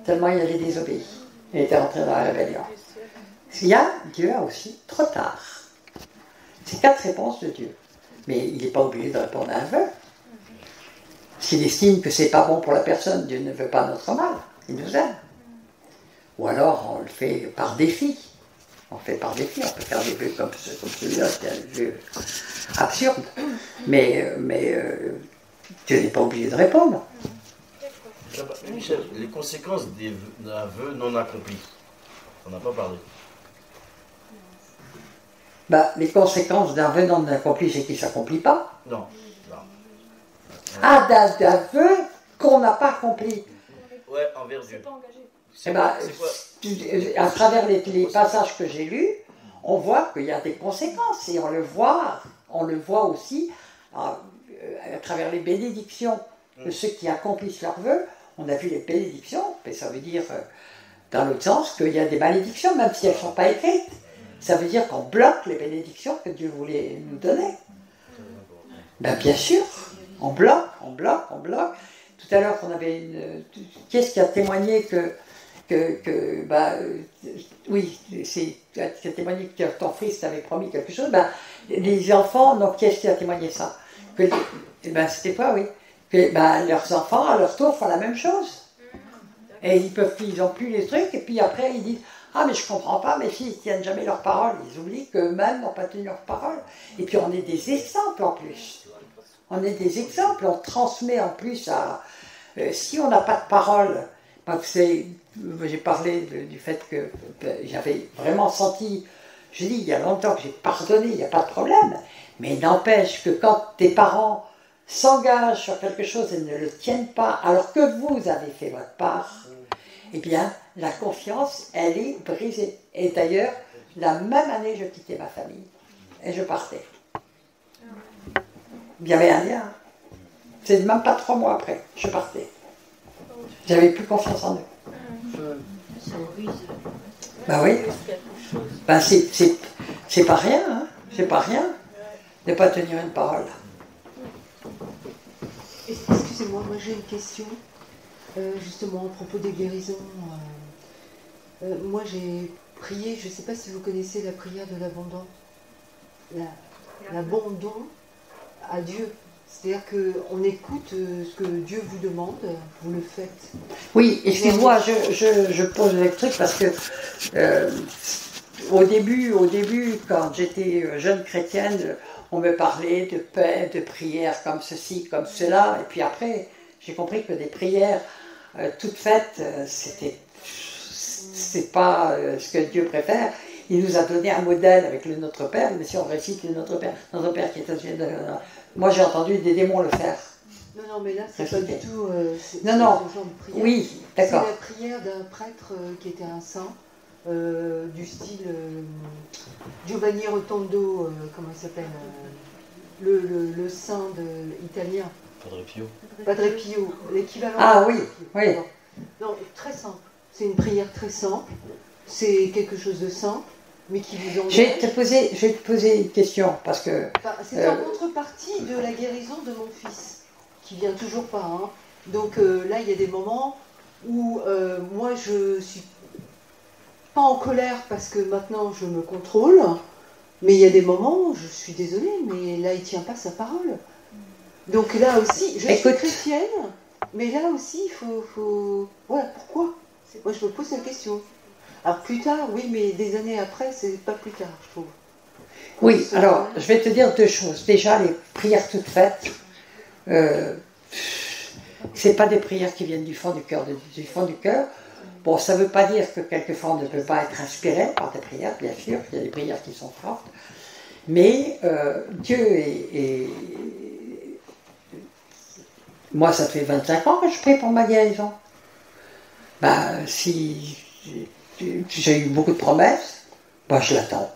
Tellement il avait désobéi. Il était rentré dans la rébellion. Dieu a aussi trop tard. C'est 4 réponses de Dieu. Mais il n'est pas obligé de répondre à un vœu. S'il estime que c'est pas bon pour la personne, Dieu ne veut pas notre mal. Il nous aime. Ou alors on le fait par défi. On fait par défi. On peut faire des vœux comme celui-là, c'est un vœu absurde. Mais Dieu n'est pas obligé de répondre. Michel, les conséquences d'un vœu non accompli, on n'a pas parlé. Les conséquences d'un vœu non accompli, c'est qu'il ne s'accomplit pas. Non. D'un vœu qu'on n'a pas accompli. Ouais, envers Dieu. À travers les passages que j'ai lus, on voit qu'il y a des conséquences. Et on le voit aussi à travers les bénédictions de ceux qui accomplissent leurs vœux. On a vu les bénédictions, mais ça veut dire, dans l'autre sens, qu'il y a des malédictions, même si elles ne sont pas écrites. Ça veut dire qu'on bloque les bénédictions que Dieu voulait nous donner. Bien sûr, on bloque. Tout à l'heure, on avait qui est-ce qui a témoigné oui, tu as témoigné que ton fils t'avait promis quelque chose. Les enfants, donc qui est-ce qui a témoigné ça? C'était pas, oui. Leurs enfants, à leur tour, font la même chose. Et ils n'ont plus les trucs, et puis après, ils disent Ah, mais je comprends pas, mes filles ne tiennent jamais leurs paroles. Ils oublient qu'eux-mêmes n'ont pas tenu leurs paroles. Et puis on est des exemples en plus. On est des exemples, on transmet en plus à... si on n'a pas de parole, ben, vous savez, j'ai parlé du fait que j'avais vraiment senti, je dis, il y a longtemps que j'ai pardonné, il n'y a pas de problème, mais n'empêche que quand tes parents s'engagent sur quelque chose et ne le tiennent pas, alors que vous avez fait votre part, eh bien, la confiance, elle est brisée. Et d'ailleurs, la même année, je quittais ma famille et je partais. Il y avait un lien. C'est même pas 3 mois après, je partais. J'avais plus confiance en eux. Ben oui. Ben c'est pas rien, hein. C'est pas rien de ne pas tenir une parole. Excusez-moi, moi j'ai une question, justement à propos des guérisons. Moi j'ai prié, je ne sais pas si vous connaissez la prière de l'abandon. L'abandon à Dieu. C'est-à-dire qu'on écoute ce que Dieu vous demande, vous le faites. Oui, excuse-moi, je pose le truc parce que au début, quand j'étais jeune chrétienne, on me parlait de paix, de prières comme ceci, comme cela, et puis après, j'ai compris que des prières toutes faites, c'est pas ce que Dieu préfère. Il nous a donné un modèle avec le Notre Père, mais si on récite le Notre Père qui est aux cieux, moi j'ai entendu des démons le faire. Non, mais là c'est pas du tout non, ce genre de prière. Oui, d'accord. C'est la prière d'un prêtre qui était un saint, du style Giovanni Rotondo, comment il s'appelle, le saint italien. Padre Pio. Padre Pio, l'équivalent. Ah oui, oui. Non, très simple. C'est une prière très simple. C'est quelque chose de simple, mais qui vous engage. Je vais te poser une question, parce que... Enfin, c'est en contrepartie de la guérison de mon fils, qui vient toujours pas. Hein. Donc là, il y a des moments où moi, je suis pas en colère parce que maintenant, je me contrôle, mais il y a des moments où je suis désolée, mais là, il tient pas sa parole. Donc là aussi, je suis chrétienne, mais là aussi, il faut... Voilà, pourquoi ? Moi, je me pose la question. Alors plus tard, oui, mais des années après, c'est pas plus tard, je trouve. Oui, alors, je vais te dire 2 choses. Déjà, les prières toutes faites, c'est pas des prières qui viennent du fond du cœur. Bon, ça ne veut pas dire que quelquefois on ne peut pas être inspiré par des prières, bien sûr, il y a des prières qui sont fortes, mais Dieu est... Moi, ça fait 25 ans que je prie pour ma guérison. Ben, si j'ai eu beaucoup de promesses, ben je l'attends.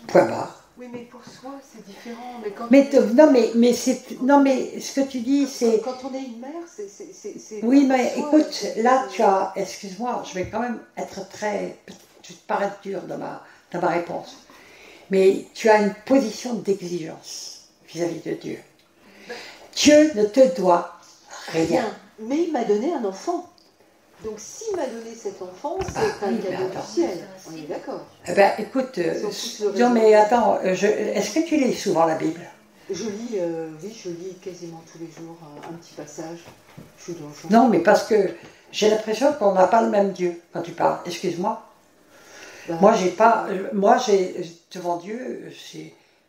Point barre. Oui, mais pour soi, c'est différent. Mais quand non, mais ce que tu dis, c'est... Quand on est une mère, c'est... Oui, mais écoute, là, tu as... Excuse-moi, je vais quand même être très... Je vais te paraître dur dans ma réponse. Mais tu as une position d'exigence vis-à-vis de Dieu. Dieu ne te doit rien. Mais il m'a donné un enfant. Donc s'il m'a donné cet enfant, c'est un cadeau du ciel. On est d'accord. Eh bien, écoute, non mais attends, est-ce que tu lis souvent la Bible? Je lis, oui, je lis quasiment tous les jours un petit passage. Je suis dans le... Non, mais parce que j'ai l'impression qu'on n'a pas le même Dieu quand tu parles. Excuse-moi. Moi, devant Dieu,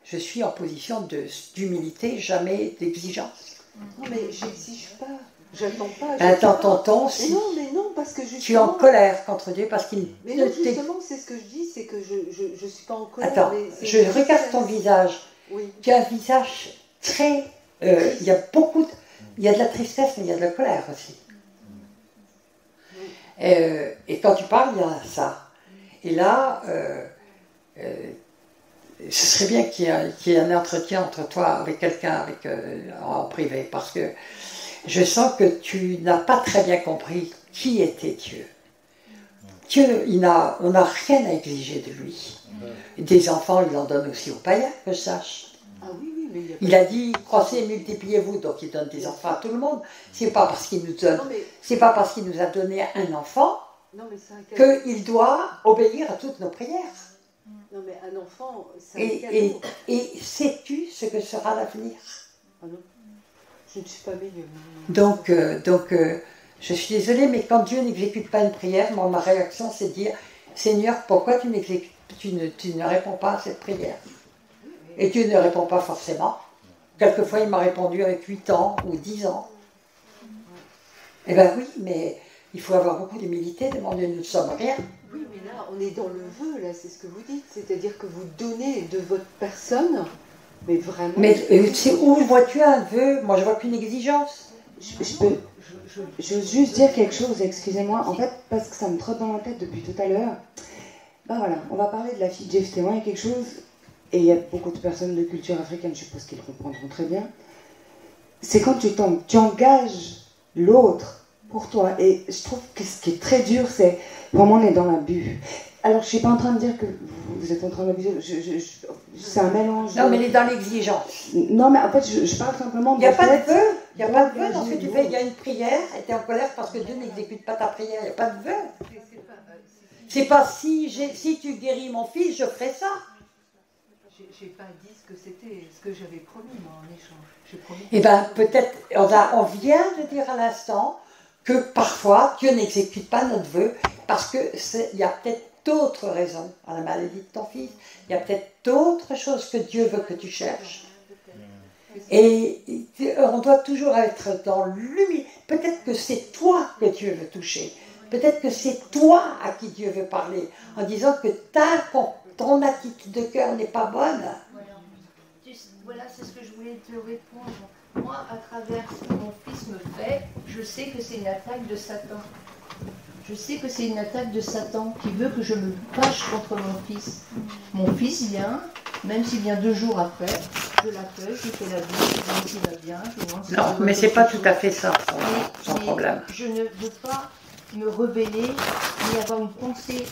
je suis en position d'humilité, jamais d'exigence. Non, mais j'exige pas. J'attends pas. Attends, tonton, si. Mais non, parce que justement... Tu es en colère contre Dieu parce qu'il... Mais non, justement, c'est ce que je dis, c'est que je suis pas en colère. Attends, je regarde ton visage. Oui. Tu as un visage très... il y a beaucoup de... Il y a de la tristesse, mais il y a de la colère aussi. Et quand tu parles, il y a ça. Et là, ce serait bien qu'il y ait un entretien entre toi avec quelqu'un en privé, parce que je sens que tu n'as pas très bien compris qui était Dieu. Dieu, on n'a rien à exiger de lui. Des enfants, il en donne aussi aux païens, que je sache. Ah oui, mais il a dit, croissez et multipliez-vous, donc il donne des enfants à tout le monde. C'est pas parce qu'il nous donne, c'est pas parce qu'il nous a donné un enfant qu'il doit obéir à toutes nos prières. Non, mais un enfant, c'est un cadeau. Et sais-tu ce que sera l'avenir? Ah non, je ne suis pas meilleure. Donc, je suis désolée, mais quand Dieu n'exécute pas une prière, moi, ma réaction, c'est de dire, Seigneur, pourquoi tu ne réponds pas à cette prière? Et Dieu ne répond pas forcément. Quelquefois, il m'a répondu avec 8 ans ou 10 ans. Eh bien oui, mais il faut avoir beaucoup d'humilité, demander nous ne sommes rien. Oui, mais là, on est dans le vœu, là, c'est ce que vous dites. C'est-à-dire que vous donnez de votre personne, mais vraiment... Mais c'est où vois-tu un vœu? Moi, je vois qu'une exigence. Je veux juste dire quelque chose, excusez-moi, en fait, parce que ça me trotte dans la tête depuis tout à l'heure. Ben voilà, on va parler de la fille de Jephté. Moi, il y a quelque chose, et il y a beaucoup de personnes de culture africaine, je suppose qu'ils comprendront très bien, c'est quand tu engages l'autre pour toi. Et je trouve que ce qui est très dur, c'est vraiment on est dans l'abus. Alors, je ne suis pas en train de dire que vous êtes en train d'abuser, c'est un mélange. Non, mais il est dans l'exigence. Non, mais en fait, je parle simplement de... Il n'y a pas de vœu. Il n'y a pas de vœu dans ce que tu fais. Il y a une prière et tu es en colère parce que Dieu n'exécute pas ta prière. Il n'y a pas de vœu. C'est pas si tu guéris mon fils, je ferai ça. J'ai pas dit ce que c'était, ce que j'avais promis, moi, en échange. Eh bien, peut-être, on vient de dire à l'instant que parfois, Dieu n'exécute pas notre vœu parce qu'il y a peut-être d'autres raisons à la maladie de ton fils. Il y a peut-être d'autres choses que Dieu veut que tu cherches. Et on doit toujours être dans l'humilité. Peut-être que c'est toi que Dieu veut toucher. Peut-être que c'est toi à qui Dieu veut parler en disant que ton attitude de cœur n'est pas bonne. Voilà, c'est ce que je voulais te répondre. Moi, à travers ce que mon fils me fait, je sais que c'est une attaque de Satan. Je sais que c'est une attaque de Satan qui veut que je me fâche contre mon fils. Mon fils vient, même s'il vient 2 jours après, je l'accueille, je fais la bise, je demande s'il va bien, je demande s'il va bien. Non, mais c'est pas tout à fait ça, son problème. Je ne veux pas me rebeller ni avoir une pensée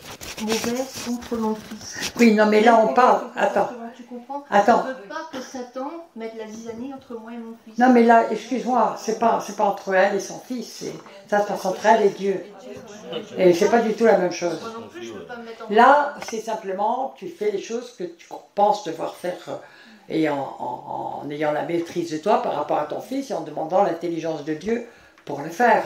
mauvaise contre mon fils. Oui, non, mais là on parle. Attends. Tu comprends? Attends. Je ne veux pas que Satan mette la zizanie entre moi et mon fils. Non, mais là, excuse-moi, c'est pas entre elle et son fils. Ça se passe entre elle et Dieu. Et c'est pas du tout la même chose. Là, c'est simplement, tu fais les choses que tu penses devoir faire et en ayant la maîtrise de toi par rapport à ton fils et en demandant l'intelligence de Dieu pour le faire.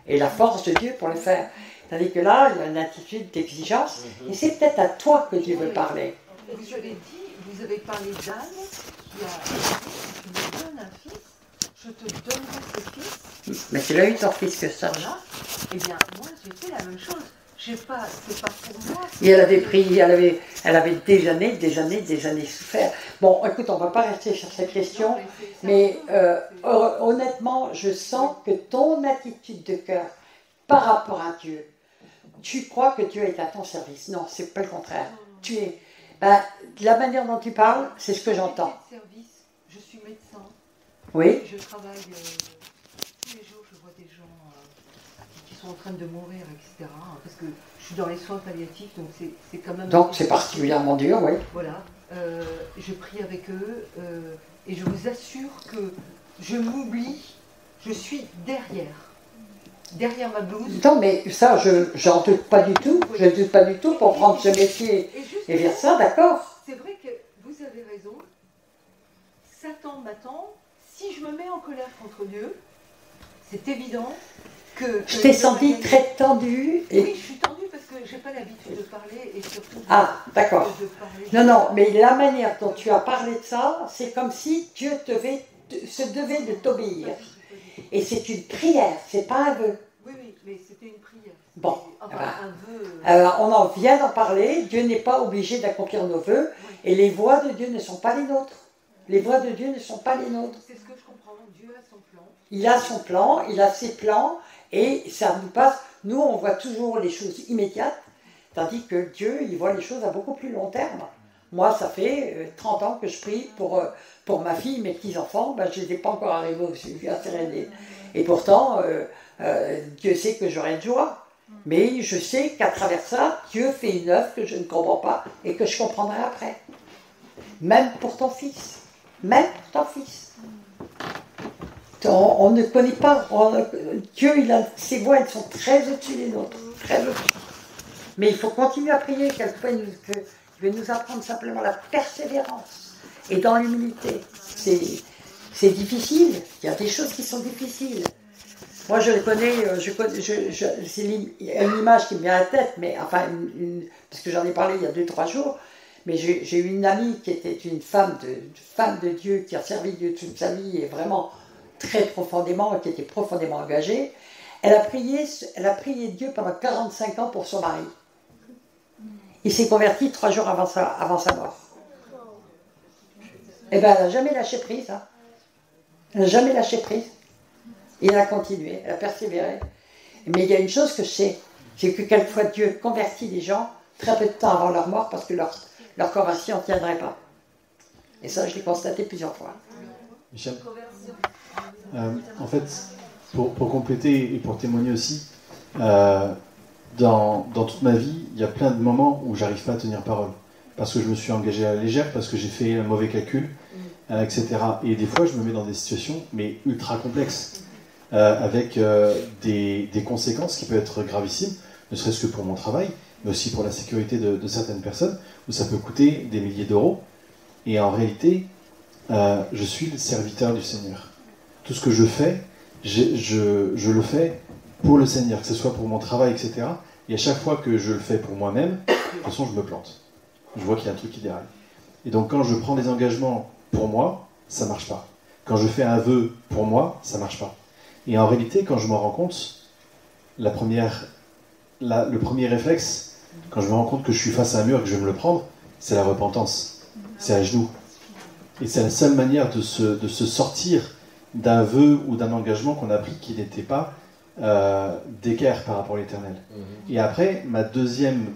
Et la force de Dieu pour le faire. Tandis que là, il y a une attitude d'exigence, et c'est peut-être à toi que Dieu veut parler. Vous avez dit, vous avez parlé d'Anne, qui me donne un fils, je te donnerai ce fils. Mais tu l'as eu ton fils que ça. Voilà. Eh bien, moi, j'ai fait la même chose. C'est pas pour moi. Et elle avait des années souffert. Bon, écoute, on ne va pas rester sur cette question, mais honnêtement, je sens que ton attitude de cœur par rapport à Dieu, tu crois que Dieu est à ton service. Non, c'est pas le contraire. Tu es. La manière dont tu parles, c'est ce que j'entends. Je suis médecin. Oui. Je travaille tous les jours, je vois des gens qui sont en train de mourir, etc. Parce que je suis dans les soins palliatifs, donc c'est quand même... Donc c'est particulièrement dur, oui. Voilà. Je prie avec eux et je vous assure que je m'oublie, je suis derrière ma blouse. Non, mais ça, j'en doute pas du tout. Je ne doute pas du tout pour prendre ce métier et vers ça, d'accord. C'est vrai que vous avez raison. Satan m'attend. Si je me mets en colère contre Dieu, c'est évident que... Je t'ai senti très tendue. Et... Oui, je suis tendue parce que j'ai pas l'habitude de parler et surtout... Ah, d'accord. Non, mais la manière dont tu as parlé de ça, c'est comme si Dieu se devait de t'obéir. Et c'est une prière, c'est pas un vœu. Oui, mais c'était une prière. Bon, enfin, un vœu... alors on en vient d'en parler. Dieu n'est pas obligé d'accomplir nos vœux. Et les voies de Dieu ne sont pas les nôtres. Les voies de Dieu ne sont pas les nôtres. C'est ce que je comprends. Dieu a son plan. Il a son plan, il a ses plans. Et ça nous passe. Nous, on voit toujours les choses immédiates. Tandis que Dieu, il voit les choses à beaucoup plus long terme. Moi, ça fait 30 ans que je prie pour ma fille, mes petits-enfants. Je ne les ai pas encore arrivés au sujet à Sérénée. Et pourtant, Dieu sait que j'aurai de joie. Mais je sais qu'à travers ça, Dieu fait une œuvre que je ne comprends pas et que je comprendrai après. Même pour ton fils. Même pour ton fils. On ne connaît pas. Dieu, ses voies, elles sont très au-dessus des nôtres. Très au-dessus. Mais il faut continuer à prier. Quelquefois, il veut nous apprendre simplement la persévérance. Et dans l'humilité. C'est difficile. Il y a des choses qui sont difficiles. Moi, je le connais, c'est une image qui me vient à la tête, mais enfin, parce que j'en ai parlé il y a 2-3 jours, mais j'ai eu une amie qui était une femme de Dieu, qui a servi Dieu toute sa vie, et vraiment très profondément, qui était profondément engagée. Elle a prié Dieu pendant 45 ans pour son mari. Il s'est converti 3 jours avant sa mort. Eh bien, elle n'a jamais lâché prise. Hein. Elle n'a jamais lâché prise. Et elle a continué, elle a persévéré. Mais il y a une chose que je sais, c'est que quelquefois Dieu convertit les gens très peu de temps avant leur mort parce que leur conversion ne tiendrait pas. Et ça, je l'ai constaté plusieurs fois. Michel, en fait, pour compléter et pour témoigner aussi, dans toute ma vie, il y a plein de moments où j'arrive pas à tenir parole. Parce que je me suis engagé à la légère, parce que j'ai fait un mauvais calcul, etc. Et des fois, je me mets dans des situations, mais ultra complexes. Avec des conséquences qui peuvent être gravissimes, ne serait-ce que pour mon travail, mais aussi pour la sécurité de certaines personnes, où ça peut coûter des milliers d'euros. Et en réalité, je suis le serviteur du Seigneur. Tout ce que je fais, je le fais pour le Seigneur, que ce soit pour mon travail, etc. Et à chaque fois que je le fais pour moi-même, de toute façon, je me plante. Je vois qu'il y a un truc qui déraille. Et donc, quand je prends des engagements pour moi, ça marche pas. Quand je fais un vœu pour moi, ça marche pas. Et en réalité, quand je me rends compte, le premier réflexe, quand je me rends compte que je suis face à un mur et que je vais me le prendre, c'est la repentance. C'est à genoux. Et c'est la seule manière de se sortir d'un vœu ou d'un engagement qu'on a pris qui n'était pas d'équerre par rapport à l'Éternel. Et après, ma deuxième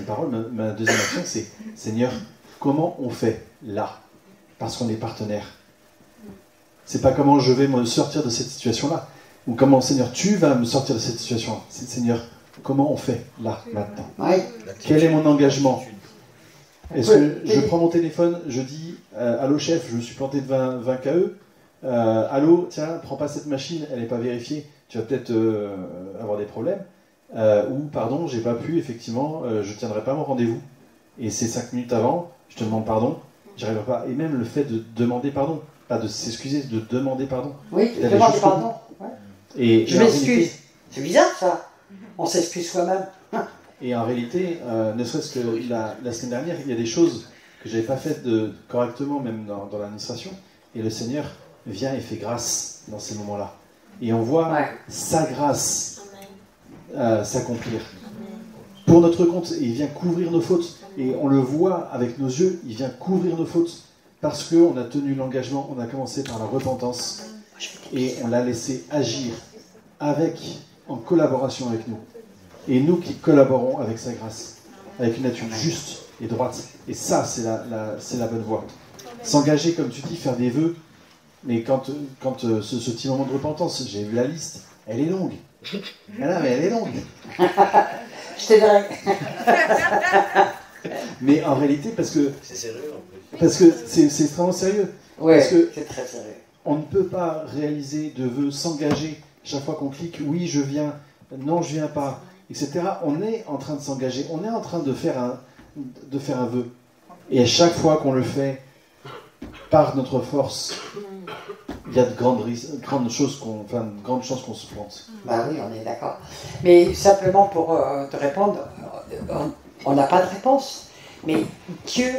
parole, ma deuxième action, c'est Seigneur, comment on fait là? Parce qu'on est partenaire. C'est pas comment je vais me sortir de cette situation-là, ou comment, Seigneur, tu vas me sortir de cette situation-là. C'est, Seigneur, comment on fait là, maintenant? Quel est mon engagement? Est-ce que je prends mon téléphone, je dis allô chef, je me suis planté de 20 KE, allô, tiens, prends pas cette machine, elle n'est pas vérifiée, tu vas peut-être avoir des problèmes, ou pardon, j'ai pas pu, effectivement, je tiendrai pas mon rendez-vous. Et c'est 5 minutes avant, je te demande pardon, j'y arriverai pas. Et même le fait de demander pardon, pas de s'excuser, de demander pardon. Oui, de demander pardon. Ouais. Et je m'excuse. C'est bizarre ça. On s'excuse soi-même. Et en réalité, ne serait-ce que la semaine dernière, il y a des choses que je n'avais pas faites correctement, même dans l'administration. Et le Seigneur vient et fait grâce dans ces moments-là. Et on voit sa grâce s'accomplir. Pour notre compte, il vient couvrir nos fautes. Et on le voit avec nos yeux, il vient couvrir nos fautes. Parce qu'on a tenu l'engagement, on a commencé par la repentance. Et on l'a laissé agir en collaboration avec nous. Et nous qui collaborons avec sa grâce, avec une nature juste et droite. Et ça, c'est la bonne voie. S'engager, comme tu dis, faire des vœux. Mais quand ce petit moment de repentance, j'ai vu la liste, elle est longue. Ah non, mais elle est longue. Je t'aiderai. Mais en réalité, parce que... C'est sérieux en plus. Parce que c'est extrêmement sérieux. Oui, c'est très sérieux. On ne peut pas réaliser de vœux, s'engager chaque fois qu'on clique, oui, je viens, non, je viens pas, etc. On est en train de s'engager, on est en train de faire un vœu. Et à chaque fois qu'on le fait, par notre force, il y a de grandes chances qu'on se plante. Bah oui, on est d'accord. Mais simplement pour te répondre, on n'a pas de réponse. Mais Dieu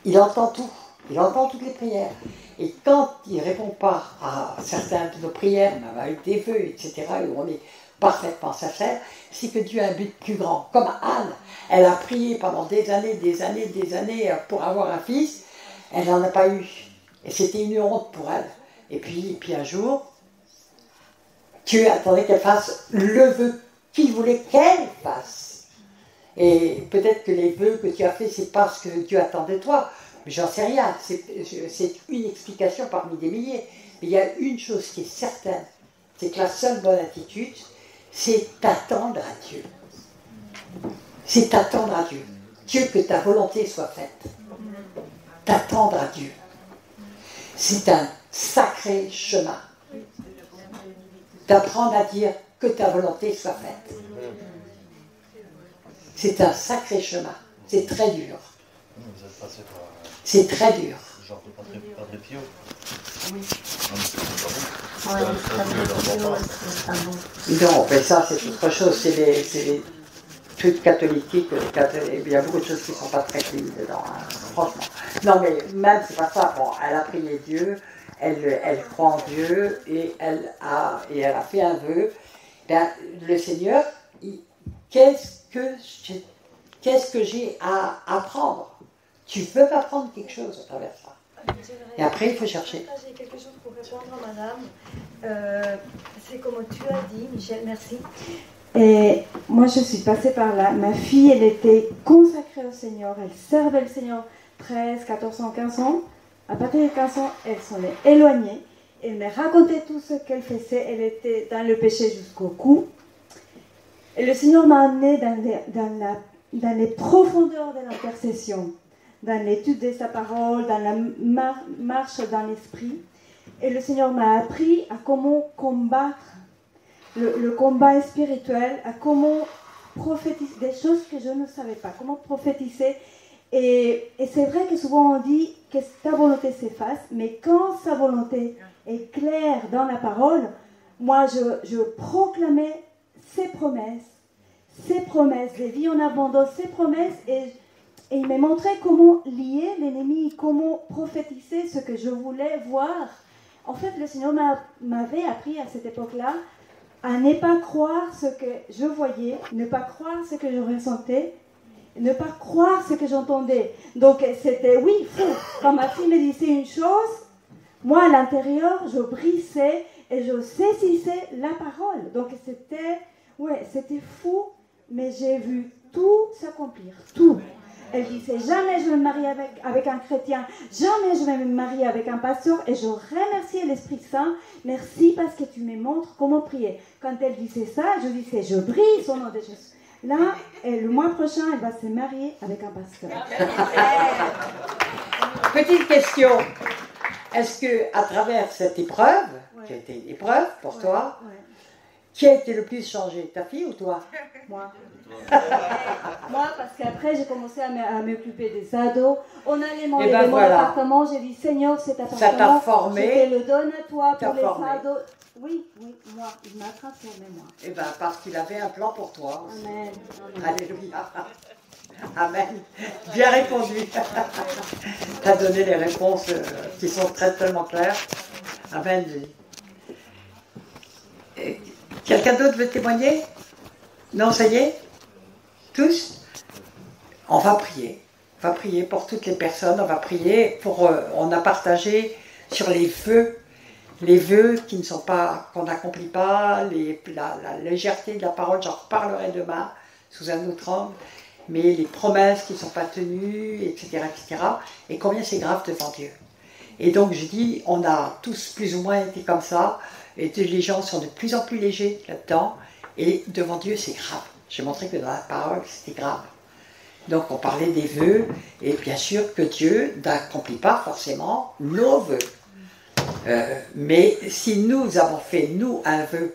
il entend tout. Il entend toutes les prières. Et quand il ne répond pas à certaines de nos prières, même avec des vœux, etc., où on est parfaitement sincère, c'est que Dieu a un but plus grand. Comme Anne, elle a prié pendant des années pour avoir un fils, elle n'en a pas eu. Et c'était une honte pour elle. Et puis un jour, Dieu attendait qu'elle fasse le vœu qu'il voulait qu'elle fasse. Et peut-être que les vœux que tu as faits, c'est pas ce que Dieu attend de toi. Mais j'en sais rien. C'est une explication parmi des milliers. Mais il y a une chose qui est certaine, c'est que la seule bonne attitude, c'est t'attendre à Dieu. C'est t'attendre à Dieu. Dieu, que ta volonté soit faite. T'attendre à Dieu. C'est un sacré chemin. D'apprendre à dire que ta volonté soit faite. C'est un sacré chemin. C'est très dur. Vous êtes passé par... C'est très dur. Genre de Padre Pio. Oui. Non, mais ça c'est autre chose, c'est les trucs catholiques, il y a beaucoup de choses qui ne sont pas très clean dedans, hein, franchement. Non mais même c'est pas ça, bon, elle a prié Dieu, elle croit en Dieu et elle a fait un vœu. Ben, le Seigneur, qu'est-ce que j'ai à apprendre? Tu peux m'apprendre quelque chose à travers ça. Et après, il faut chercher. J'ai quelque chose pour répondre à madame. C'est comme tu as dit, Michel, merci. Et moi, je suis passée par là. Ma fille, elle était consacrée au Seigneur. Elle servait le Seigneur 13, 14 ans, 15 ans. À partir de 15 ans, elle s'en est éloignée. Elle me racontait tout ce qu'elle faisait. Elle était dans le péché jusqu'au cou. Et le Seigneur m'a amenée dans les profondeurs de l'intercession, dans l'étude de sa parole, dans la marche dans l'esprit. Et le Seigneur m'a appris à comment combattre le combat spirituel, à comment prophétiser des choses que je ne savais pas, comment prophétiser. Et c'est vrai que souvent on dit que ta volonté s'efface, mais quand sa volonté est claire dans la parole, moi je proclamais ses promesses de vie en abondance, ses promesses, et il m'a montré comment lier l'ennemi, comment prophétiser ce que je voulais voir. En fait, le Seigneur m'avait appris à cette époque-là à ne pas croire ce que je voyais, ne pas croire ce que je ressentais, ne pas croire ce que j'entendais. Donc c'était oui, fou. Quand ma fille me disait une chose, moi à l'intérieur, je brisais et je saisissais la parole. Donc c'était fou, mais j'ai vu tout s'accomplir, tout. Elle disait jamais je vais me marier avec un chrétien, jamais je vais me marier avec un pasteur, et je remerciais l'Esprit Saint. Merci parce que tu me montres comment prier. Quand elle disait ça, je disais je brise au nom de Jésus. Là, le mois prochain, elle va se marier avec un pasteur. Petite question. Est-ce que à travers cette épreuve, qui a été une épreuve pour toi, qui a été le plus changé, ta fille ou toi? Moi. Moi, parce qu'après, j'ai commencé à m'occuper des ados. On allait manger dans mon appartement. J'ai dit, Seigneur, cet appartement, ça t'a formé, je te le donne à toi pour les formé. ados. Oui, moi, il m'a transformé, moi. Eh bien, parce qu'il avait un plan pour toi. Amen. Alléluia. Amen. Bien répondu. Tu as donné les réponses qui sont tellement claires. Amen. Quelqu'un d'autre veut témoigner? Non, ça y est? Tous? On va prier. On va prier pour toutes les personnes. On va prier pour... on a partagé sur les vœux qui ne sont pas, qu'on n'accomplit pas, la légèreté de la parole, j'en reparlerai demain sous un autre angle, mais les promesses qui ne sont pas tenues, etc., etc., et combien c'est grave devant Dieu. Et donc je dis, on a tous plus ou moins été comme ça, et les gens sont de plus en plus légers là-dedans, et devant Dieu c'est grave. J'ai montré que dans la parole c'était grave. Donc on parlait des vœux, et bien sûr que Dieu n'accomplit pas forcément nos vœux. Mais si nous avons fait, nous, un vœu,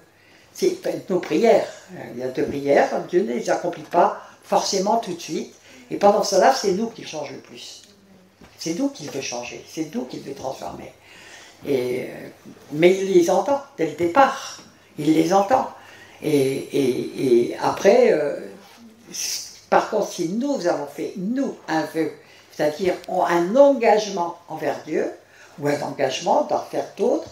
c'est nos prières, il y a 2 prières, Dieu ne les accomplit pas forcément tout de suite, et pendant cela, c'est nous qui changeons le plus. C'est nous qui veut changer, c'est nous qui veut transformer. Mais il les entend dès le départ, il les entend. Et après, par contre, si nous avons fait, nous, un vœu, c'est-à-dire un engagement envers Dieu, ou un engagement d'en faire d'autres,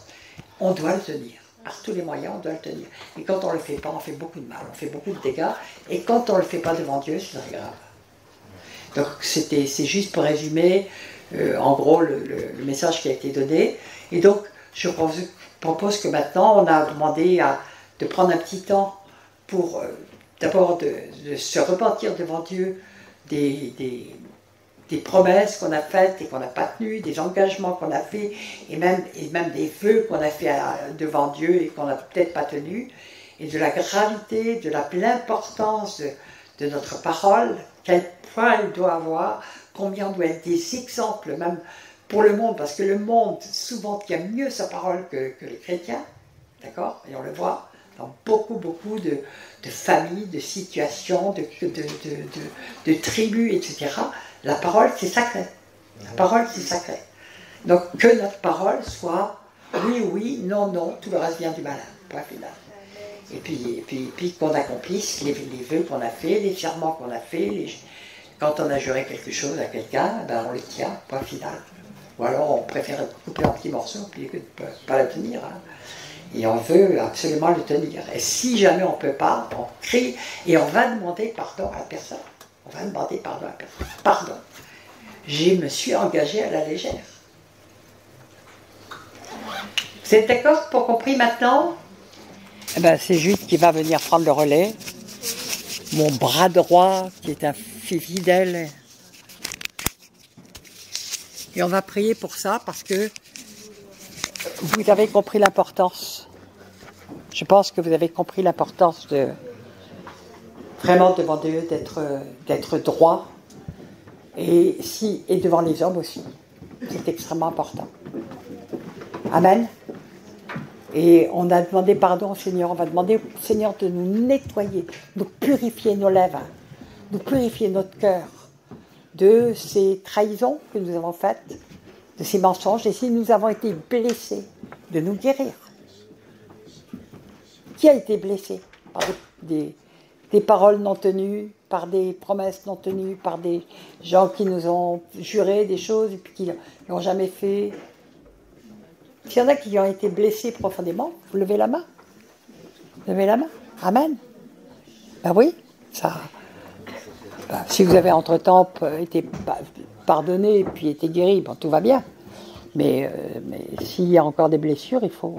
on doit le tenir. Par tous les moyens, on doit le tenir. Et quand on ne le fait pas, on fait beaucoup de mal, on fait beaucoup de dégâts. Et quand on ne le fait pas devant Dieu, c'est très grave. Donc c'est juste pour résumer, en gros, le message qui a été donné. Et donc, je propose que maintenant, on a demandé de prendre un petit temps pour, d'abord, de se repentir devant Dieu des promesses qu'on a faites et qu'on n'a pas tenues, des engagements qu'on a faits, et même des vœux qu'on a faits devant Dieu et qu'on n'a peut-être pas tenus, et de la gravité, de l'importance de notre parole, quel point elle doit avoir, combien on doit être des exemples, même pour le monde, parce que le monde, souvent, tient mieux sa parole que les chrétiens, d'accord? Et on le voit dans beaucoup de familles, de situations, de tribus, etc., La parole, c'est sacré. La parole, c'est sacré. Donc, que notre parole soit Oui, oui, non, non, tout le reste vient du malin, point final. Et puis qu'on accomplisse les vœux qu'on a fait, les serments qu'on a fait, quand on a juré quelque chose à quelqu'un, ben on le tient, point final. Ou alors on préfère couper en petits morceaux plutôt que de ne pas le tenir. Hein. Et on veut absolument le tenir. Et si jamais on ne peut pas, on crie et on va demander pardon à la personne. On va demander pardon à la personne. Pardon. Je me suis engagé à la légère. Vous êtes d'accord pour compris maintenant? Eh ben, c'est Jude qui va venir prendre le relais. Mon bras droit, qui est un fidèle. Et on va prier pour ça parce que vous avez compris l'importance. Je pense que vous avez compris l'importance de vraiment devant Dieu d'être droit et devant les hommes aussi. C'est extrêmement important. Amen. Et on a demandé pardon au Seigneur. On va demander au Seigneur de nous nettoyer, de nous purifier nos lèvres, de nous purifier notre cœur de ces trahisons que nous avons faites, de ces mensonges, et si nous avons été blessés, de nous guérir. Qui a été blessé par des paroles non tenues, par des promesses non tenues, par des gens qui nous ont juré des choses et puis qui n'ont jamais fait? S'il y en a qui ont été blessés profondément, vous levez la main. Levez la main. Amen. Ben oui, ça... si vous avez entre-temps été pardonné et puis été guéri, bon, tout va bien. Mais s'il y a encore des blessures, il faut...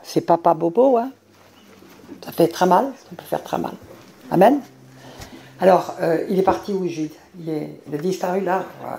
C'est pas bobo, hein. Ça fait très mal, ça peut faire très mal. Amen. Alors, il est parti où, Jude? Il a disparu là. Voilà.